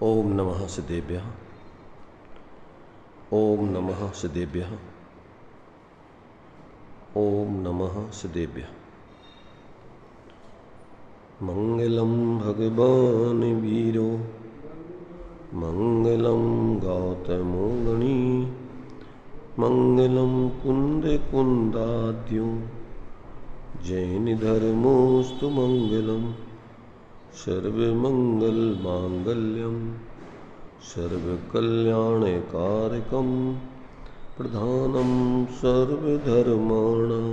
ओम नमः सिद्धेभ्यः। ओम नमः सिद्धेभ्यः। ओम नमः सिद्धेभ्यः। मंगलम भगवान वीरो मंगलम गौतमो गणी मंगलम कुंद कुंदाद्यो जैन धर्मोस्तु मंगलम सर्वमंगल मांगल्यम सर्वकल्याणकारकम प्रधानम सर्वधर्माणां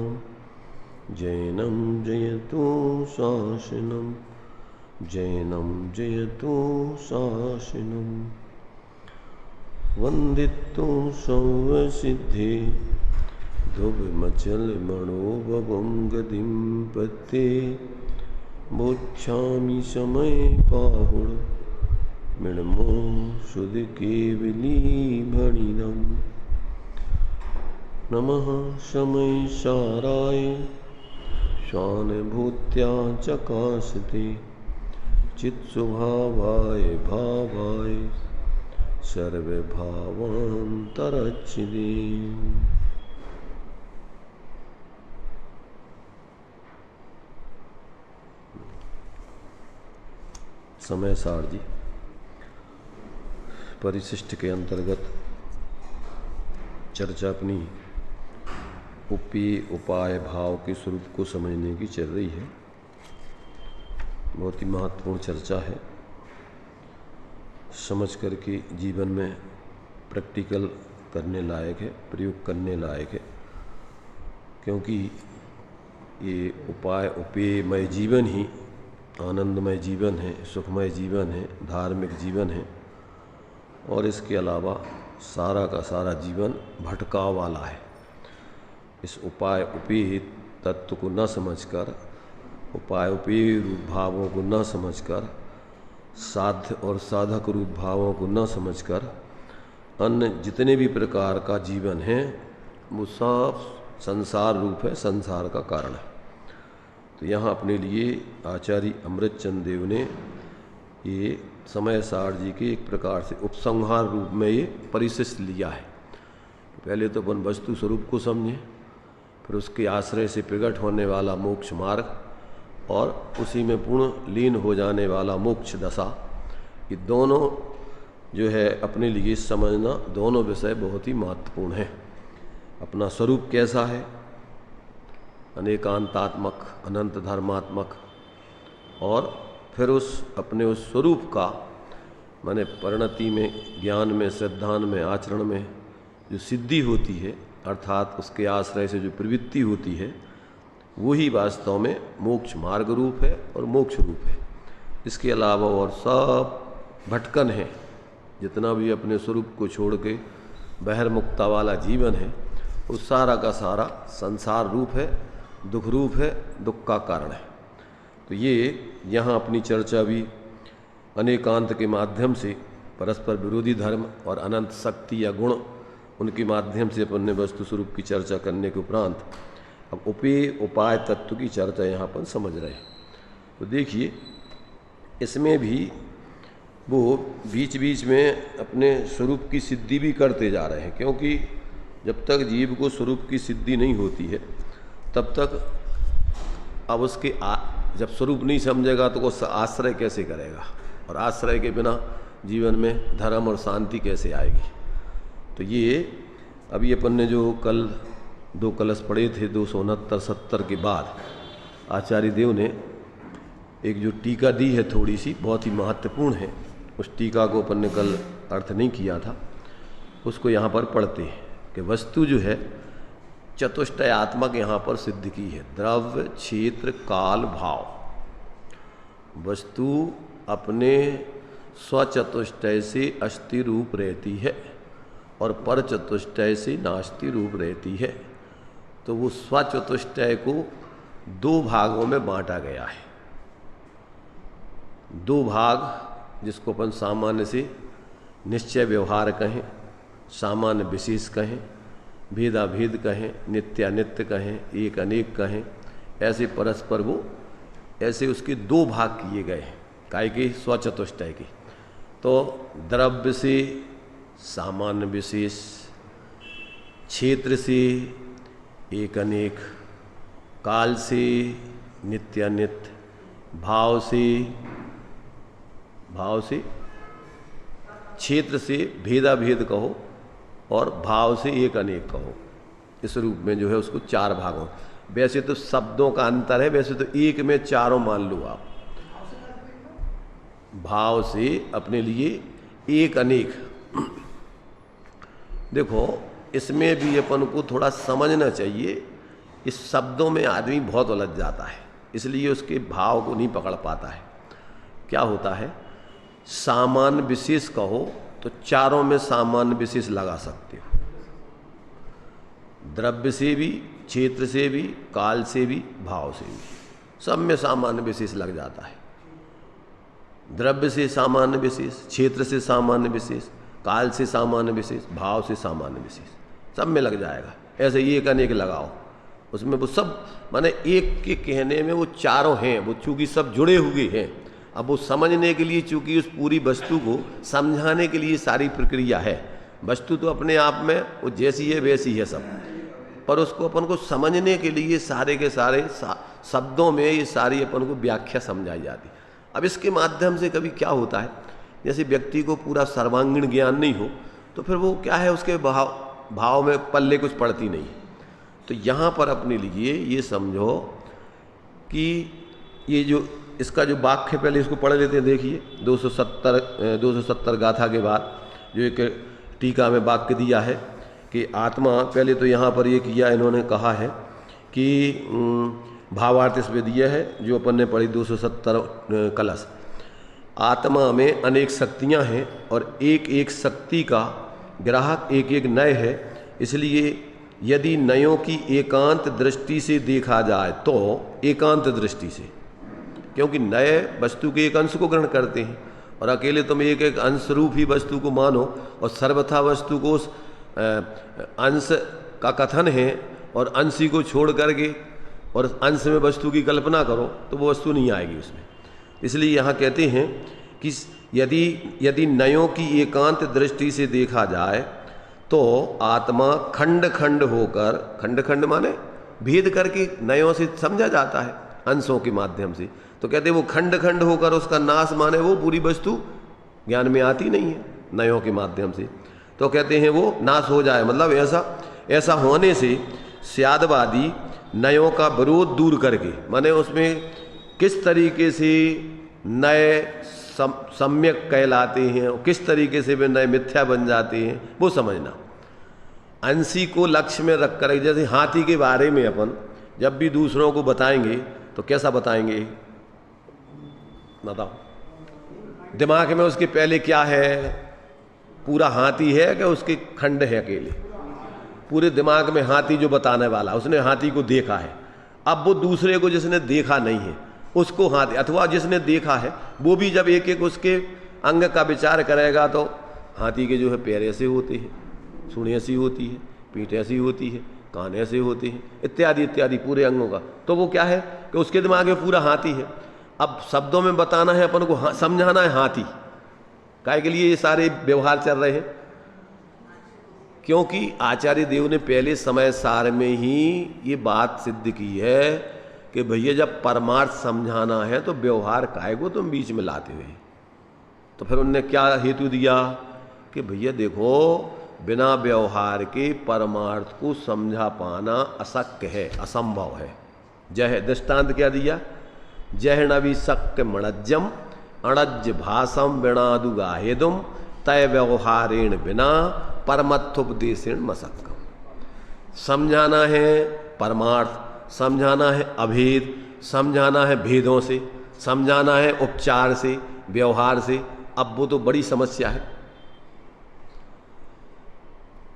जैनं जयतु शासनम जैनं जयतु शासनम वंदितो सर्वसिद्धे ध्रुवमचल मनोभवं गतिं पत्ते मोक्षामि समय पाहुण मृण्मो सुध केवली भणिनम् नमः समय साराय स्वानुभूत्या चकाशते चित्स्वभावाय भावाय सर्वभावान्तरच्छिदे। समय सार जी परिशिष्ट के अंतर्गत चर्चा अपनी उपेय उपाय भाव के स्वरूप को समझने की चल रही है। बहुत ही महत्वपूर्ण चर्चा है, समझ करके जीवन में प्रैक्टिकल करने लायक है, प्रयोग करने लायक है, क्योंकि ये उपाय उपेयमय जीवन ही आनंदमय जीवन है, सुखमय जीवन है, धार्मिक जीवन है। और इसके अलावा सारा का सारा जीवन भटकाव वाला है। इस उपाय उपेय तत्व को न समझकर, उपाय उपेय रूप भावों को न समझकर, साध्य और साधक रूप भावों को न समझकर अन्य जितने भी प्रकार का जीवन है वो सब संसार रूप है, संसार का कारण है। तो यहाँ अपने लिए आचार्य अमृतचंद देव ने ये समय सार जी के एक प्रकार से उपसंहार रूप में ये परिशिष्ट लिया है। पहले तो अपन वस्तु स्वरूप को समझें, फिर उसके आश्रय से प्रकट होने वाला मोक्ष मार्ग और उसी में पूर्ण लीन हो जाने वाला मोक्ष दशा, ये दोनों जो है अपने लिए समझना, दोनों विषय बहुत ही महत्वपूर्ण हैं। अपना स्वरूप कैसा है, अनेकांतात्मक अनंत धर्मात्मक, और फिर उस अपने उस स्वरूप का माने परिणति में, ज्ञान में, श्रद्धान में, आचरण में जो सिद्धि होती है, अर्थात उसके आश्रय से जो प्रवृत्ति होती है, वही वास्तव में मोक्ष मार्ग रूप है और मोक्ष रूप है। इसके अलावा और सब भटकन है। जितना भी अपने स्वरूप को छोड़ के बहिर्मुक्ता वाला जीवन है, वो सारा का सारा संसार रूप है, दुख रूप है, दुख का कारण है। तो ये यहाँ अपनी चर्चा भी अनेकांत के माध्यम से परस्पर विरोधी धर्म और अनंत शक्ति या गुण, उनके माध्यम से अपन ने वस्तु स्वरूप की चर्चा करने के उपरांत अब उपेय उपाय तत्व की चर्चा यहाँ पर समझ रहे हैं। तो देखिए, इसमें भी वो बीच बीच में अपने स्वरूप की सिद्धि भी करते जा रहे हैं, क्योंकि जब तक जीव को स्वरूप की सिद्धि नहीं होती है तब तक अब उसके जब स्वरूप नहीं समझेगा तो वो आश्रय कैसे करेगा, और आश्रय के बिना जीवन में धर्म और शांति कैसे आएगी। तो ये अभी अपन ने जो कल 2 कलश पढ़े थे 269-70 के बाद आचार्य देव ने एक जो टीका दी है, थोड़ी सी बहुत ही महत्वपूर्ण है, उस टीका को अपन ने कल अर्थ नहीं किया था, उसको यहाँ पर पढ़ते हैं कि वस्तु जो है चतुष्टयात्मक यहाँ पर सिद्ध की है। द्रव्य, क्षेत्र, काल, भाव। वस्तु अपने स्वचतुष्टय से अस्थि रूप रहती है और पर चतुष्टय से नास्ति रूप रहती है। तो वो स्वचतुष्टय को 2 भागों में बांटा गया है। 2 भाग जिसको अपन सामान्य से निश्चय व्यवहार कहें, सामान्य विशेष कहें, भेदाभेद कहें, नित्यानित्य कहें, एक अनेक कहें, ऐसे परस्पर वो ऐसे उसके 2 भाग किए गए हैं। काय के? स्वचतुष्टय के। तो द्रव्य से सामान्य विशेष, क्षेत्र से एक अनेक, काल से नित्य अनित्य, भाव से क्षेत्र से भेदाभेद कहो और भाव से एक अनेक कहो। इस रूप में जो है उसको चार भागों, वैसे तो शब्दों का अंतर है, वैसे तो एक में चारों मान लो आप। भाव से अपने लिए एक अनेक। देखो इसमें भी अपन को थोड़ा समझना चाहिए, इस शब्दों में आदमी बहुत उलझ जाता है, इसलिए उसके भाव को नहीं पकड़ पाता है। क्या होता है, सामान्य विशेष कहो तो चारों में सामान्य विशेष लगा सकते हो, द्रव्य से भी, क्षेत्र से भी, काल से भी, भाव से भी, सब में सामान्य विशेष लग जाता है। द्रव्य से सामान्य विशेष, क्षेत्र से सामान्य विशेष, काल से सामान्य विशेष, भाव से सामान्य विशेष, सब में लग जाएगा। ऐसे ही एक अनेक लगाओ, उसमें वो सब माने एक के कहने में वो चारों हैं, वो चूंकि सब जुड़े हुए हैं। अब वो समझने के लिए, चूंकि उस पूरी वस्तु को समझाने के लिए सारी प्रक्रिया है। वस्तु तो अपने आप में वो जैसी है वैसी है सब, पर उसको अपन को समझने के लिए सारे के सारे शब्दों में ये सारी अपन को व्याख्या समझाई जाती। अब इसके माध्यम से कभी क्या होता है, जैसे व्यक्ति को पूरा सर्वांगीण ज्ञान नहीं हो तो फिर वो क्या है, उसके भाव में पल्ले कुछ पड़ती नहीं। तो यहाँ पर अपने लिए ये समझो कि ये जो इसका जो वाक्य, पहले इसको पढ़ लेते हैं। देखिए 270 गाथा के बाद जो एक टीका में वाक्य दिया है कि आत्मा, पहले तो यहाँ पर ये किया इन्होंने कहा है कि भावार्थ इसमें दिया है जो अपन ने पढ़ी 270 कलश। आत्मा में अनेक शक्तियाँ हैं और एक एक शक्ति का ग्राहक एक एक नय है, इसलिए यदि नयों की एकांत दृष्टि से देखा जाए तो, एकांत दृष्टि से, क्योंकि नए वस्तु के एक अंश को ग्रहण करते हैं और अकेले तुम एक एक अंश रूप ही वस्तु को मानो और सर्वथा वस्तु को उस अंश का कथन है और अंश ही को छोड़ करके और अंश में वस्तु की कल्पना करो तो वो वस्तु नहीं आएगी उसमें। इसलिए यहाँ कहते हैं कि यदि नयों की एकांत दृष्टि से देखा जाए तो आत्मा खंड खंड होकर, खंड खंड माने भेद करके नयों से समझा जाता है अंशों के माध्यम से, तो कहते हैं वो खंड खंड होकर उसका नाश माने वो पूरी वस्तु ज्ञान में आती नहीं है नयों के माध्यम से, तो कहते हैं वो नाश हो जाए। मतलब ऐसा होने से स्यादवादी नयों का विरोध दूर करके, माने उसमें किस तरीके से नए सम्यक कहलाते हैं और किस तरीके से वे नए मिथ्या बन जाते हैं वो समझना। अंशी को लक्ष्य में रख कर, जैसे हाथी के बारे में अपन जब भी दूसरों को बताएंगे तो कैसा बताएंगे, बताओ दिमाग में उसके पहले क्या है, पूरा हाथी है कि उसके खंड है अकेले, पूरे दिमाग में हाथी जो बताने वाला, उसने हाथी को देखा है। अब वो दूसरे को जिसने देखा नहीं है उसको हाथी, अथवा जिसने देखा है वो भी जब एक एक उसके अंग का विचार करेगा तो हाथी के जो है पैर ऐसे होते हैं, सूंड ऐसी होती है, पीठ ऐसी होती है, कान ऐसे होते हैं, इत्यादि इत्यादि पूरे अंगों का, तो वो क्या है कि उसके दिमाग में पूरा हाथी है। अब शब्दों में बताना है अपन को, समझाना है हाथी, काहे के लिए ये सारे व्यवहार चल रहे हैं, क्योंकि आचार्य देव ने पहले समय सार में ही ये बात सिद्ध की है कि भैया जब परमार्थ समझाना है तो व्यवहार काहे को तुम बीच में लाते हुए। तो फिर उनने क्या हेतु दिया कि भैया देखो बिना व्यवहार के परमार्थ को समझा पाना अशक्य है, असंभव है। जय दृष्टांत क्या दिया, जय नवि शक्य मणज्जम अणज्ज भाषम बिणादु गाहेदुम तय व्यवहारेण बिना परमत्थोपदेशेण मशक्कम। समझाना है परमार्थ, समझाना है अभेद, समझाना है भेदों से, समझाना है उपचार से, व्यवहार से। अब वो तो बड़ी समस्या है।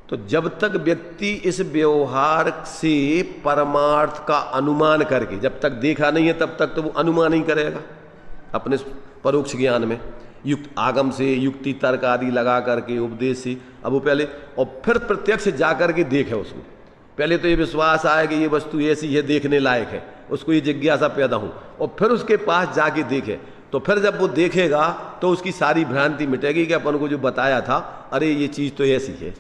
तो जब तक व्यक्ति इस व्यवहार से परमार्थ का अनुमान करके, जब तक देखा नहीं है तब तक तो वो अनुमान ही करेगा अपने परोक्ष ज्ञान में, युक्त आगम से, युक्ति तर्क आदि लगा करके, उपदेश से। अब वो पहले और फिर प्रत्यक्ष जाकर के देखे उसको, पहले तो ये विश्वास आए कि ये वस्तु ऐसी है, देखने लायक है, उसको ये जिज्ञासा पैदा हो, और फिर उसके पास जाके देखे, तो फिर जब वो देखेगा तो उसकी सारी भ्रांति मिटेगी कि अपन को जो बताया था अरे ये चीज़ तो ऐसी है।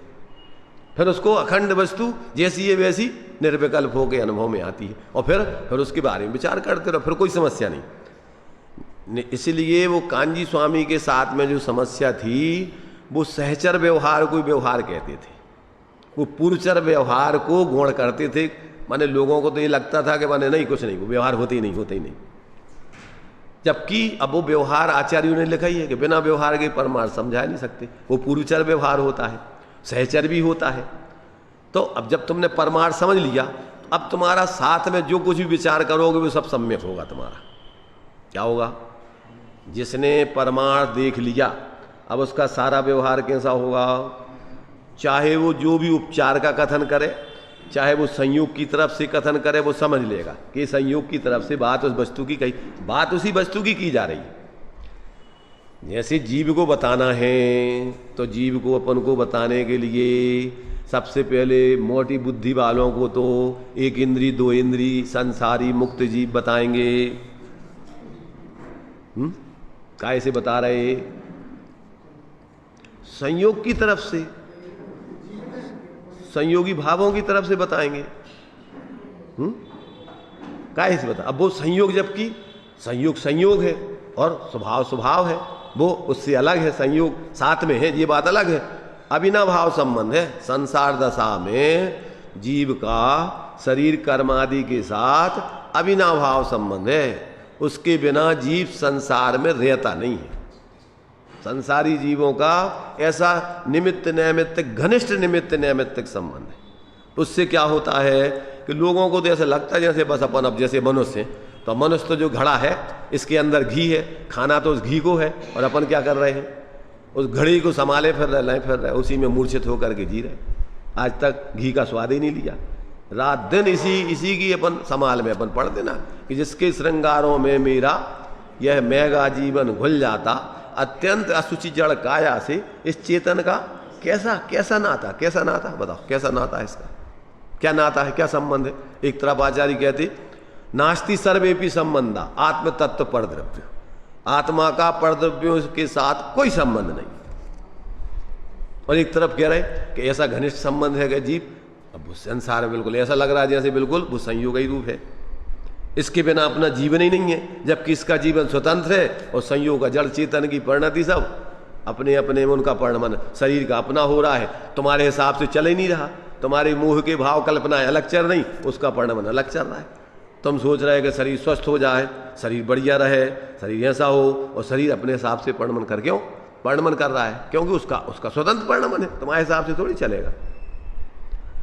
फिर उसको अखंड वस्तु जैसी है वैसी निर्विकल्प होकर अनुभव में आती है और फिर उसके बारे में विचार करते रहो, फिर कोई समस्या नहीं। इसलिए वो कांजी स्वामी के साथ में जो समस्या थी वो सहचर व्यवहार को व्यवहार कहते थे, वो पूर्वचर व्यवहार को गौण करते थे। माने लोगों को तो ये लगता था कि माने नहीं कुछ नहीं, वो व्यवहार होते ही नहीं। जबकि अब वो व्यवहार आचार्यों ने लिखा ही है कि बिना व्यवहार के परमार्थ समझा नहीं सकते। वो पूर्वचर व्यवहार होता है, सहचर भी होता है। तो अब जब तुमने परमार्थ समझ लिया, अब तुम्हारा साथ में जो कुछ भी विचार करोगे वो सब सम्यक होगा। तुम्हारा क्या होगा? जिसने परमार्थ देख लिया अब उसका सारा व्यवहार कैसा होगा? चाहे वो जो भी उपचार का कथन करे, चाहे वो संयोग की तरफ से कथन करे, वो समझ लेगा कि संयोग की तरफ से बात उस वस्तु की कही, बात उसी वस्तु की जा रही है। जैसे जीव को बताना है तो जीव को अपन को बताने के लिए सबसे पहले मोटी बुद्धि वालों को तो एक इंद्री दो इंद्री संसारी मुक्त जीव बताएंगे। कैसे बता रहे? संयोग की तरफ से, संयोगी भावों की तरफ से बताएंगे। कैसे बता? अब वो संयोग, जबकि संयोग है और स्वभाव है, वो उससे अलग है। संयोग साथ में है, ये बात अलग है। अविनाभाव संबंध है। संसार दशा में जीव का शरीर कर्म आदि के साथ अविनाभाव संबंध है। उसके बिना जीव संसार में रहता नहीं है। संसारी जीवों का ऐसा निमित्त नैमित्तिक, घनिष्ठ निमित्त नैमित्तिक संबंध है। उससे क्या होता है कि लोगों को तो ऐसा लगता है जैसे बस अपन, अब जैसे मनुष्य हैं तो मनुष्य तो जो घड़ा है इसके अंदर घी है, खाना तो उस घी को है, और अपन क्या कर रहे हैं? उस घड़ी को संभाले फिर रहे, उसी में मूर्छित होकर के जी रहे। आज तक घी का स्वाद ही नहीं लिया। रात दिन इसी की अपन संभाल में अपन पढ़ देना कि जिसके श्रृंगारों में मेरा यह मैगा जीवन घुल जाता, अत्यंत असुचि जड़ काया से इस चेतन का कैसा नाता बताओ, कैसा नाता है इसका? क्या नाता है, क्या संबंध है? एक तरफ आचार्य कहते नास्ति सर्वेपि संबंधा आत्म तत्व परद्रव्य, आत्मा का परद्रव्यों के साथ कोई संबंध नहीं। और एक तरफ कह रहे कि ऐसा घनिष्ठ संबंध है कि जीव अब वो संसार में बिल्कुल ऐसा लग रहा है जैसे बिल्कुल वो संयोग ही रूप है, इसके बिना अपना जीवन ही नहीं है, जबकि इसका जीवन स्वतंत्र है और संयोग का जड़ चेतन की परिणति सब अपने अपने में उनका परिणमन शरीर का अपना हो रहा है। तुम्हारे हिसाब से चल ही नहीं रहा, तुम्हारे मोह के भाव कल्पनाएं अलग चल रही, उसका परिणमन अलग चल रहा है। तुम सोच रहे कि शरीर स्वस्थ हो जाए, शरीर बढ़िया रहे, शरीर ऐसा हो, और शरीर अपने हिसाब से परिणमन कर क्यों परिणमन कर रहा है? क्योंकि उसका स्वतंत्र परिणमन है, तुम्हारे हिसाब से थोड़ी चलेगा।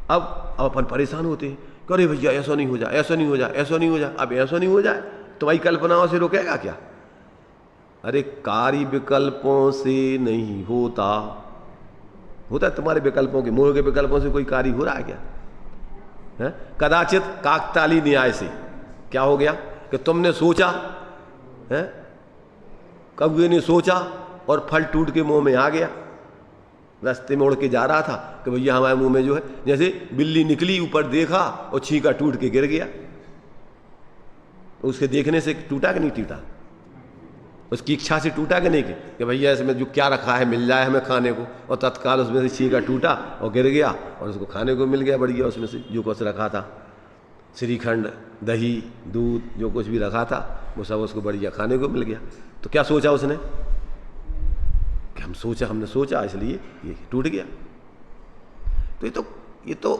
अब अपन परेशान होते हैं, अरे भैया ऐसा नहीं हो जाए, ऐसा नहीं हो जाए, ऐसा नहीं हो जाए। अब ऐसा नहीं हो जाए तुम्हारी कल्पनाओं से रोकेगा क्या? अरे कार्य विकल्पों से नहीं होता है, तुम्हारे विकल्पों के, मोह के विकल्पों से कोई कार्य हो रहा है क्या? है कदाचित काकताली न्याय से क्या हो गया कि तुमने सोचा है, कौवे ने सोचा और फल टूट के मुंह में आ गया। रास्ते में उड़ के जा रहा था कि भैया हमारे मुंह में जो है, जैसे बिल्ली निकली, ऊपर देखा और छींका टूट के गिर गया। उसके देखने से टूटा कि नहीं टूटा? उसकी इच्छा से टूटा कि नहीं कि भैया इसमें जो क्या रखा है मिल जाए हमें खाने को, और तत्काल उसमें से छींका टूटा और गिर गया और उसको खाने को मिल गया बढ़िया। उसमें से जो कुछ रखा था, श्रीखंड, दही, दूध, जो कुछ भी रखा था वो सब उसको बढ़िया खाने को मिल गया। तो क्या सोचा उसने कि हमने सोचा इसलिए ये टूट गया। तो ये तो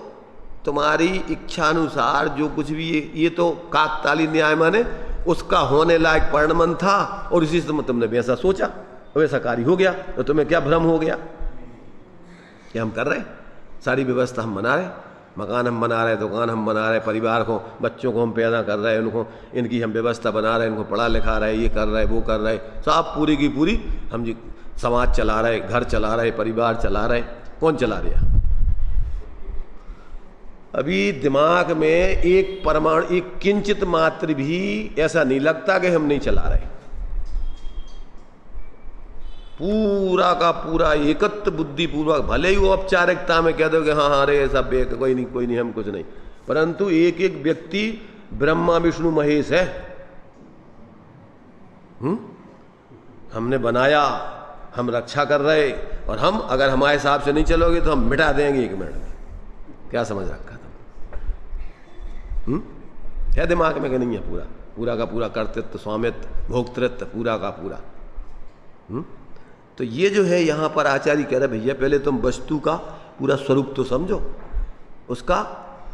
तुम्हारी इच्छानुसार जो कुछ भी ये तो काकताली न्याय माने उसका होने लायक परिणमन था, और इसी से तुमने वैसा सोचा, वैसा कार्य हो गया। तो तुम्हें क्या भ्रम हो गया कि हम कर रहे, सारी व्यवस्था हम बना रहे, मकान हम बना रहे, दुकान हम बना रहे, परिवार को, बच्चों को हम पैदा कर रहे हैं, उनको इनकी हम व्यवस्था बना रहे हैं, इनको पढ़ा लिखा रहे, ये कर रहे, वो कर रहे, सब पूरी की पूरी हम जी समाज चला रहे, घर चला रहे, परिवार चला रहे। कौन चला रहा? अभी दिमाग में एक परमाणु, एक किंचित मात्र भी ऐसा नहीं लगता कि हम नहीं चला रहे। पूरा का पूरा एकत्र बुद्धि पूर्वक, भले ही वो औपचारिकता में कह दो कि हाँ अरे ऐसा कोई नहीं हम कुछ नहीं, परंतु एक एक व्यक्ति ब्रह्मा विष्णु महेश है। हमने बनाया, हम रक्षा कर रहे, और हम अगर हमारे हिसाब से नहीं चलोगे तो हम मिटा देंगे 1 मिनट में। क्या समझ रखा तुम? क्या दिमाग में कि नहीं है? पूरा पूरा का पूरा कर्तृत्व, स्वामित्व, भोक्तृत्व पूरा का पूरा। तो ये जो है यहाँ पर आचार्य कह रहे भैया पहले तुम वस्तु का पूरा स्वरूप तो समझो,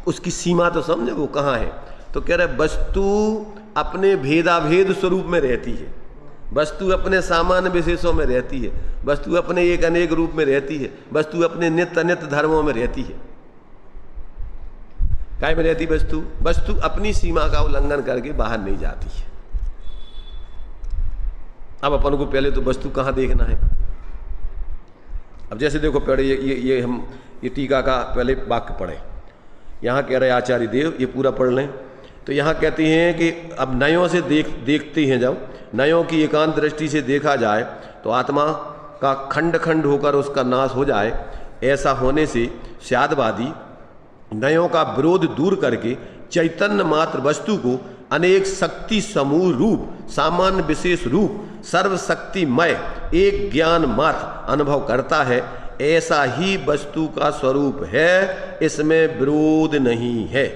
उसकी सीमा तो समझो वो कहाँ है। तो कह रहे वस्तु अपने भेदाभेद स्वरूप में रहती है, वस्तु अपने सामान्य विशेषों में रहती है, वस्तु अपने एक अनेक रूप में रहती है, वस्तु अपने नित्य अनित्य धर्मों में रहती है। काय में रहती वस्तु? वस्तु अपनी सीमा का उल्लंघन करके बाहर नहीं जाती है। अब अपन को पहले तो वस्तु कहाँ देखना है। अब जैसे देखो पहले ये हम ये टीका का पहले वाक्य पढ़े। यहाँ कह रहे आचार्य देव, ये पूरा पढ़ लें। तो यहाँ कहते हैं कि अब नयों से देखते हैं, जब नयों की एकांत दृष्टि से देखा जाए तो आत्मा का खंड खंड होकर उसका नाश हो जाए। ऐसा होने से स्यादवादी नयों का विरोध दूर करके चैतन्य मात्र वस्तु को अनेक शक्ति समूह रूप, सामान्य विशेष रूप, सर्वशक्तिमय एक ज्ञान मात्र अनुभव करता है। ऐसा ही वस्तु का स्वरूप है, इसमें विरोध नहीं है।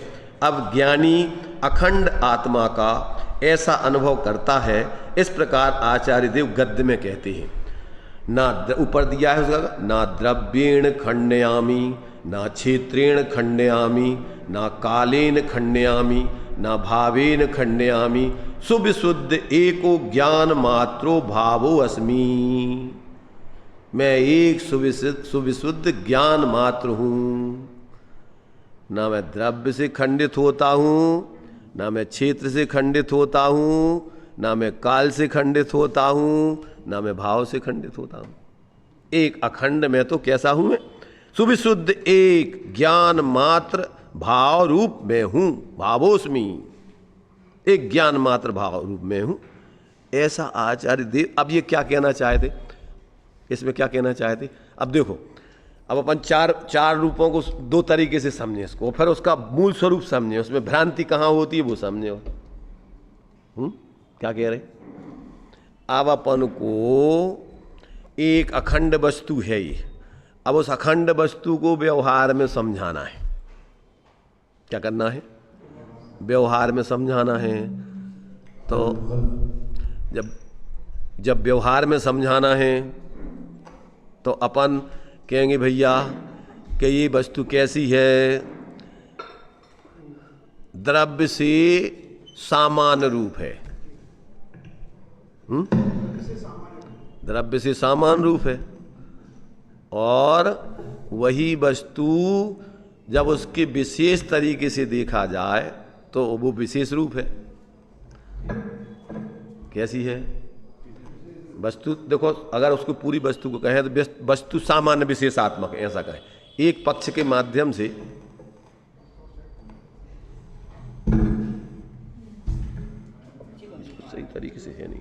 अब ज्ञानी अखंड आत्मा का ऐसा अनुभव करता है। इस प्रकार आचार्य देव गद्य में कहते हैं, ना ऊपर दिया है उसका, ना द्रव्येण खंडयामी, ना क्षेत्रेण खंडयामी, ना कालेन खंडयामी, ना भावेन खंडयामी, सुविशुद्ध एको ज्ञान मात्रो भावो अस्मि। मैं एक सुविशुद्ध ज्ञान मात्र हूँ। ना मैं द्रव्य से खंडित होता हूँ, ना मैं क्षेत्र से खंडित होता हूँ, ना मैं काल से खंडित होता हूँ, ना मैं भाव से खंडित होता हूँ। एक अखंड में तो कैसा हूँ मैं? सुविशुद्ध एक ज्ञान मात्र भाव रूप में हूँ, भावोस्मि। एक ज्ञान मात्र भाव रूप में हूँ, ऐसा आचार्य देव। अब ये क्या कहना चाहते, इसमें क्या कहना चाहते? अब देखो, अब अपन चार रूपों को 2 तरीके से समझे इसको, फिर उसका मूल स्वरूप समझे, उसमें भ्रांति कहाँ होती है वो समझे। क्या कह रहे? अब अपन को एक अखंड वस्तु है ये, अब उस अखंड वस्तु को व्यवहार में समझाना है। क्या करना है? व्यवहार में समझाना है। तो जब व्यवहार में समझाना है तो अपन कहेंगे भैया कि ये वस्तु कैसी है? द्रव्य से सामान्य रूप है। द्रव्य से सामान्य रूप है, और वही वस्तु जब उसके विशेष तरीके से देखा जाए तो वो विशेष रूप है। कैसी है वस्तु? देखो, अगर उसको पूरी वस्तु को कहें तो वस्तु सामान्य विशेषात्मक है, ऐसा कहें। एक पक्ष के माध्यम से सही तरीके से है नहीं।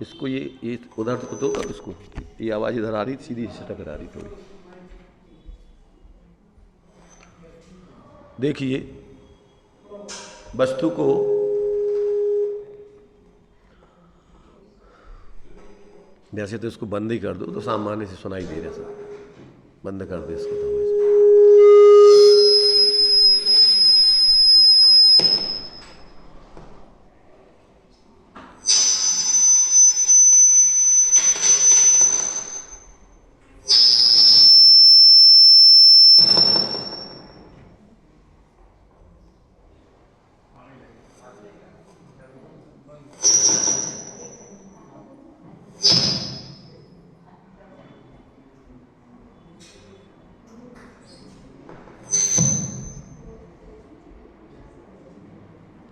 इसको ये उधर तो दो, इसको ये आवाज इधर आ रही, सीधी टकरा रही थोड़ी। देखिए, वस्तु को वैसे तो इसको बंद ही कर दो तो सामान्य से सुनाई दे रहा सब। बंद कर दे इसको तो।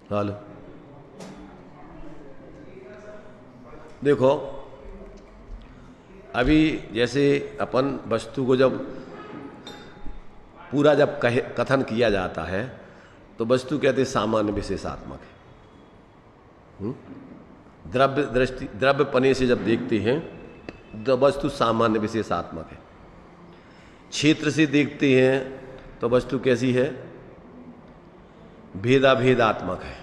हाल देखो, अभी जैसे अपन वस्तु को जब पूरा जब कथन किया जाता है तो वस्तु कहते सामान्य विशेषात्मक है। द्रव्य पने से जब देखते हैं तो वस्तु सामान्य विशेषात्मक है। क्षेत्र से देखते हैं तो वस्तु कैसी है? भेदाभेदात्मक है।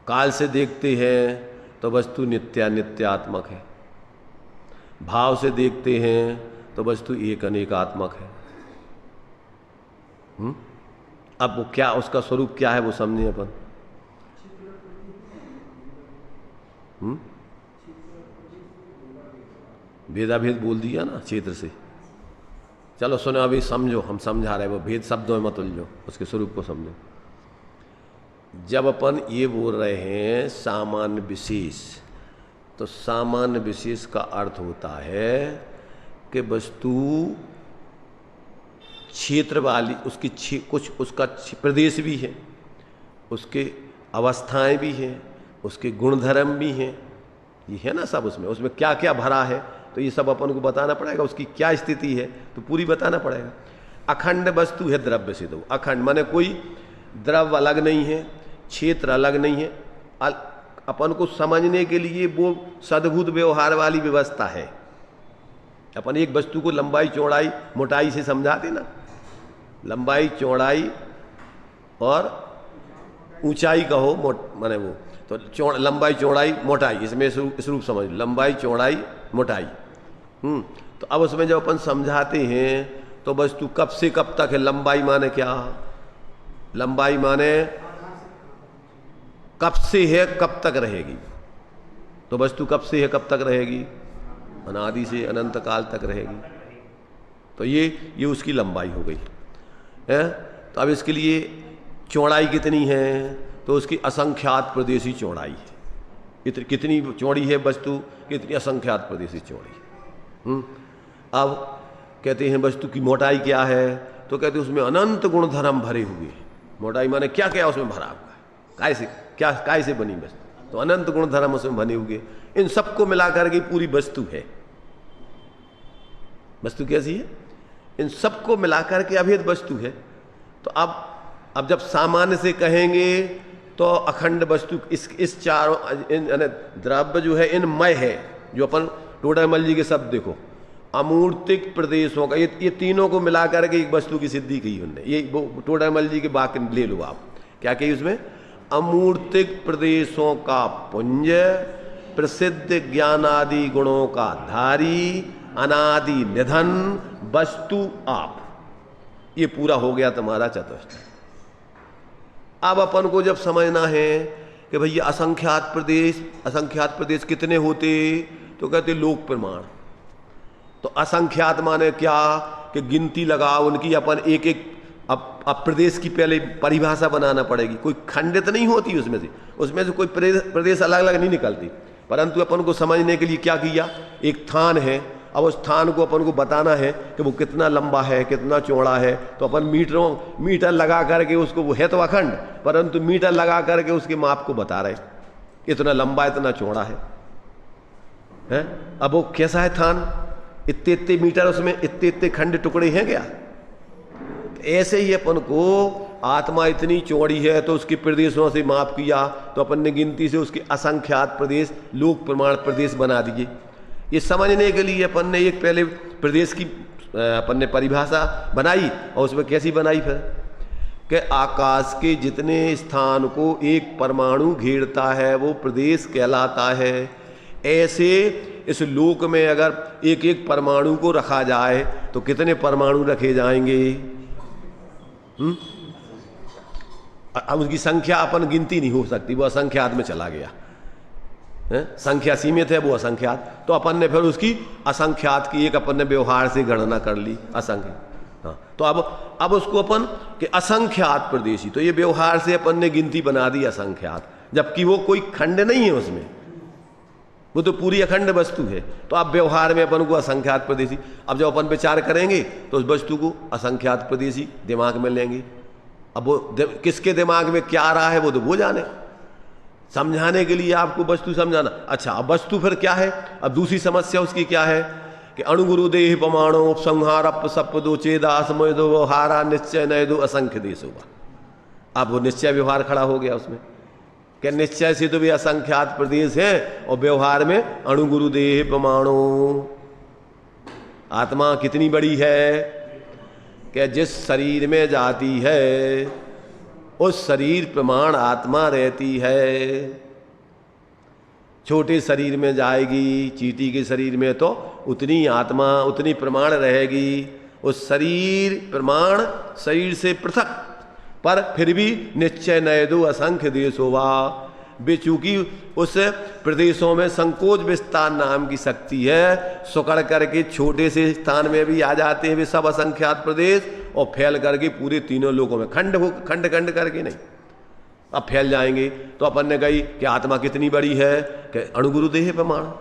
काल से देखते हैं तो वस्तु नित्यात्मक है। भाव से देखते हैं तो वस्तु एक अनेकात्मक है। अब वो क्या, उसका स्वरूप क्या है वो समझे अपन। भेदाभेद बोल दिया ना क्षेत्र से। चलो सुनो अभी समझो, हम समझा रहे हैं, वो भेद शब्दों में मत उलझो, उसके स्वरूप को समझो। जब अपन ये बोल रहे हैं सामान्य विशेष, तो सामान्य विशेष का अर्थ होता है कि वस्तु क्षेत्र वाली, उसकी कुछ उसका प्रदेश भी है, उसके अवस्थाएं भी हैं, उसके गुणधर्म भी हैं, ये है ना सब। उसमें क्या क्या भरा है, तो ये सब अपन को बताना पड़ेगा। उसकी क्या स्थिति है तो पूरी बताना पड़ेगा। अखंड वस्तु है द्रव्य से, तो अखंड माने कोई द्रव्य अलग नहीं है, क्षेत्र अलग नहीं है। अपन को समझने के लिए वो सद्भुत व्यवहार वाली व्यवस्था है। अपन एक वस्तु को लंबाई चौड़ाई मोटाई से समझाते ना, लंबाई चौड़ाई और ऊंचाई कहो माने वो तो लंबाई चौड़ाई मोटाई, इसमें इस रूप समझ, लंबाई चौड़ाई मोटाई। तो अब उसमें जब अपन समझाते हैं तो वस्तु कब से कब तक है। लंबाई माने क्या? लंबाई माने कब से है कब तक रहेगी। तो वस्तु कब से है कब तक रहेगी? अनादि से अनंत काल तक रहेगी। तो ये उसकी लंबाई हो गई है। तो अब इसके लिए चौड़ाई कितनी है? तो उसकी असंख्यात प्रदेशी चौड़ाई है। कितनी चौड़ी है वस्तु, कितनी असंख्यात प्रदेशी चौड़ी है। अब कहते हैं वस्तु की मोटाई क्या है, तो कहते हैं उसमें अनंत गुणधर्म भरे हुए हैं। मोटाई माने क्या क्या उसमें भरा हुआ है, काय से बनी वस्तु, तो अनंत गुणधर्म उसमें बने हुए। इन सबको मिलाकर के पूरी वस्तु है। वस्तु कैसी है? इन सबको मिलाकर के अभेद वस्तु है। तो अब जब सामान्य से कहेंगे तो अखंड वस्तु इस चारों द्रव्य जो है इनमय है। जो अपन टोडामल जी के शब्द देखो, अमूर्तिक प्रदेशों का, ये तीनों को मिलाकर के एक वस्तु की सिद्धि की उनने। ये वो टोडामल जी के वाक्य ले लो आप, क्या कही उसमें? अमूर्तिक प्रदेशों का पुंज, प्रसिद्ध ज्ञानादि गुणों का धारी, अनादि निधन, वस्तु आप। ये पूरा हो गया तुम्हारा चतुष्टय। अब अपन को जब समझना है कि भैया असंख्यात प्रदेश कितने होते, तो कहते लोक प्रमाण। तो असंख्यात माने क्या कि गिनती लगाओ उनकी। अपन एक अब प्रदेश की पहले परिभाषा बनाना पड़ेगी। कोई खंडित नहीं होती उसमें से कोई प्रदेश अलग अलग नहीं निकलती। परंतु अपन को समझने के लिए क्या किया, एक स्थान है। अब उस स्थान को अपन को बताना है कि वो कितना लंबा है, कितना चौड़ा है। तो अपन मीटर लगा करके उसको, वो है तो अखंड, परंतु मीटर लगा करके उसके माप को बता रहे, इतना लंबा इतना चौड़ा है। अब वो कैसा है स्थान, इतने मीटर, उसमें इतने खंड टुकड़े हैं क्या? ऐसे ही अपन को आत्मा इतनी चौड़ी है तो उसके प्रदेशों से माप किया, तो अपन ने गिनती से उसके असंख्यात प्रदेश, लोक प्रमाण प्रदेश बना दिए। ये समझने के लिए अपन ने एक पहले प्रदेश की अपन ने परिभाषा बनाई। और उसमें कैसी बनाई फिर कि आकाश के जितने स्थान को एक परमाणु घेरता है वो प्रदेश कहलाता है। ऐसे इस लोक में अगर एक एक परमाणु को रखा जाए तो कितने परमाणु रखे जाएंगे? अब उसकी संख्या अपन गिनती नहीं हो सकती, वो असंख्यात में चला गया। संख्या सीमित है, वो असंख्यात। तो अपन ने फिर उसकी असंख्यात की एक अपन ने व्यवहार से गणना कर ली, असंख्य। हाँ, तो अब उसको अपन के असंख्यात प्रदेशी, तो ये व्यवहार से अपन ने गिनती बना दी असंख्यात, जबकि वो कोई खंड नहीं है उसमें, वो तो पूरी अखंड वस्तु है। तो अब व्यवहार में अपन को असंख्यात प्रदेशी। अब जब अपन विचार करेंगे तो उस वस्तु को असंख्यात प्रदेशी दिमाग में लेंगे। अब वो किसके दिमाग में क्या आ रहा है वो तो वो जाने। समझाने के लिए आपको वस्तु समझाना। अच्छा, अब वस्तु फिर क्या है? अब दूसरी समस्या उसकी क्या है कि अणुगुरुदेह प्रमाणो उपसंहार सपदो चेदास मोदो व्यवहारा निश्चय नयदो असंख्य देश हुआ। अब वो निश्चय व्यवहार खड़ा हो गया उसमें कि निश्चय से तो भी असंख्यात प्रदेश है, और व्यवहार में अणुगुरुदेह प्रमाणो। आत्मा कितनी बड़ी है कि जिस शरीर में जाती है उस शरीर प्रमाण आत्मा रहती है। छोटे शरीर में जाएगी, चींटी के शरीर में, तो उतनी आत्मा उतनी प्रमाण रहेगी। उस शरीर प्रमाण शरीर से पृथक, पर फिर भी निश्चय नय दो असंख्य देशोवा। वे चूंकि उस प्रदेशों में संकोच विस्तार नाम की शक्ति है, सुकड़ करके छोटे से स्थान में भी आ जाते हैं वे सब असंख्यात प्रदेश, और फैल करके पूरे तीनों लोकों में खंड खंड करके नहीं, अब फैल जाएंगे। तो अपन ने कही कि आत्मा कितनी बड़ी है, कि अणुगुरुदेह प्रमाण।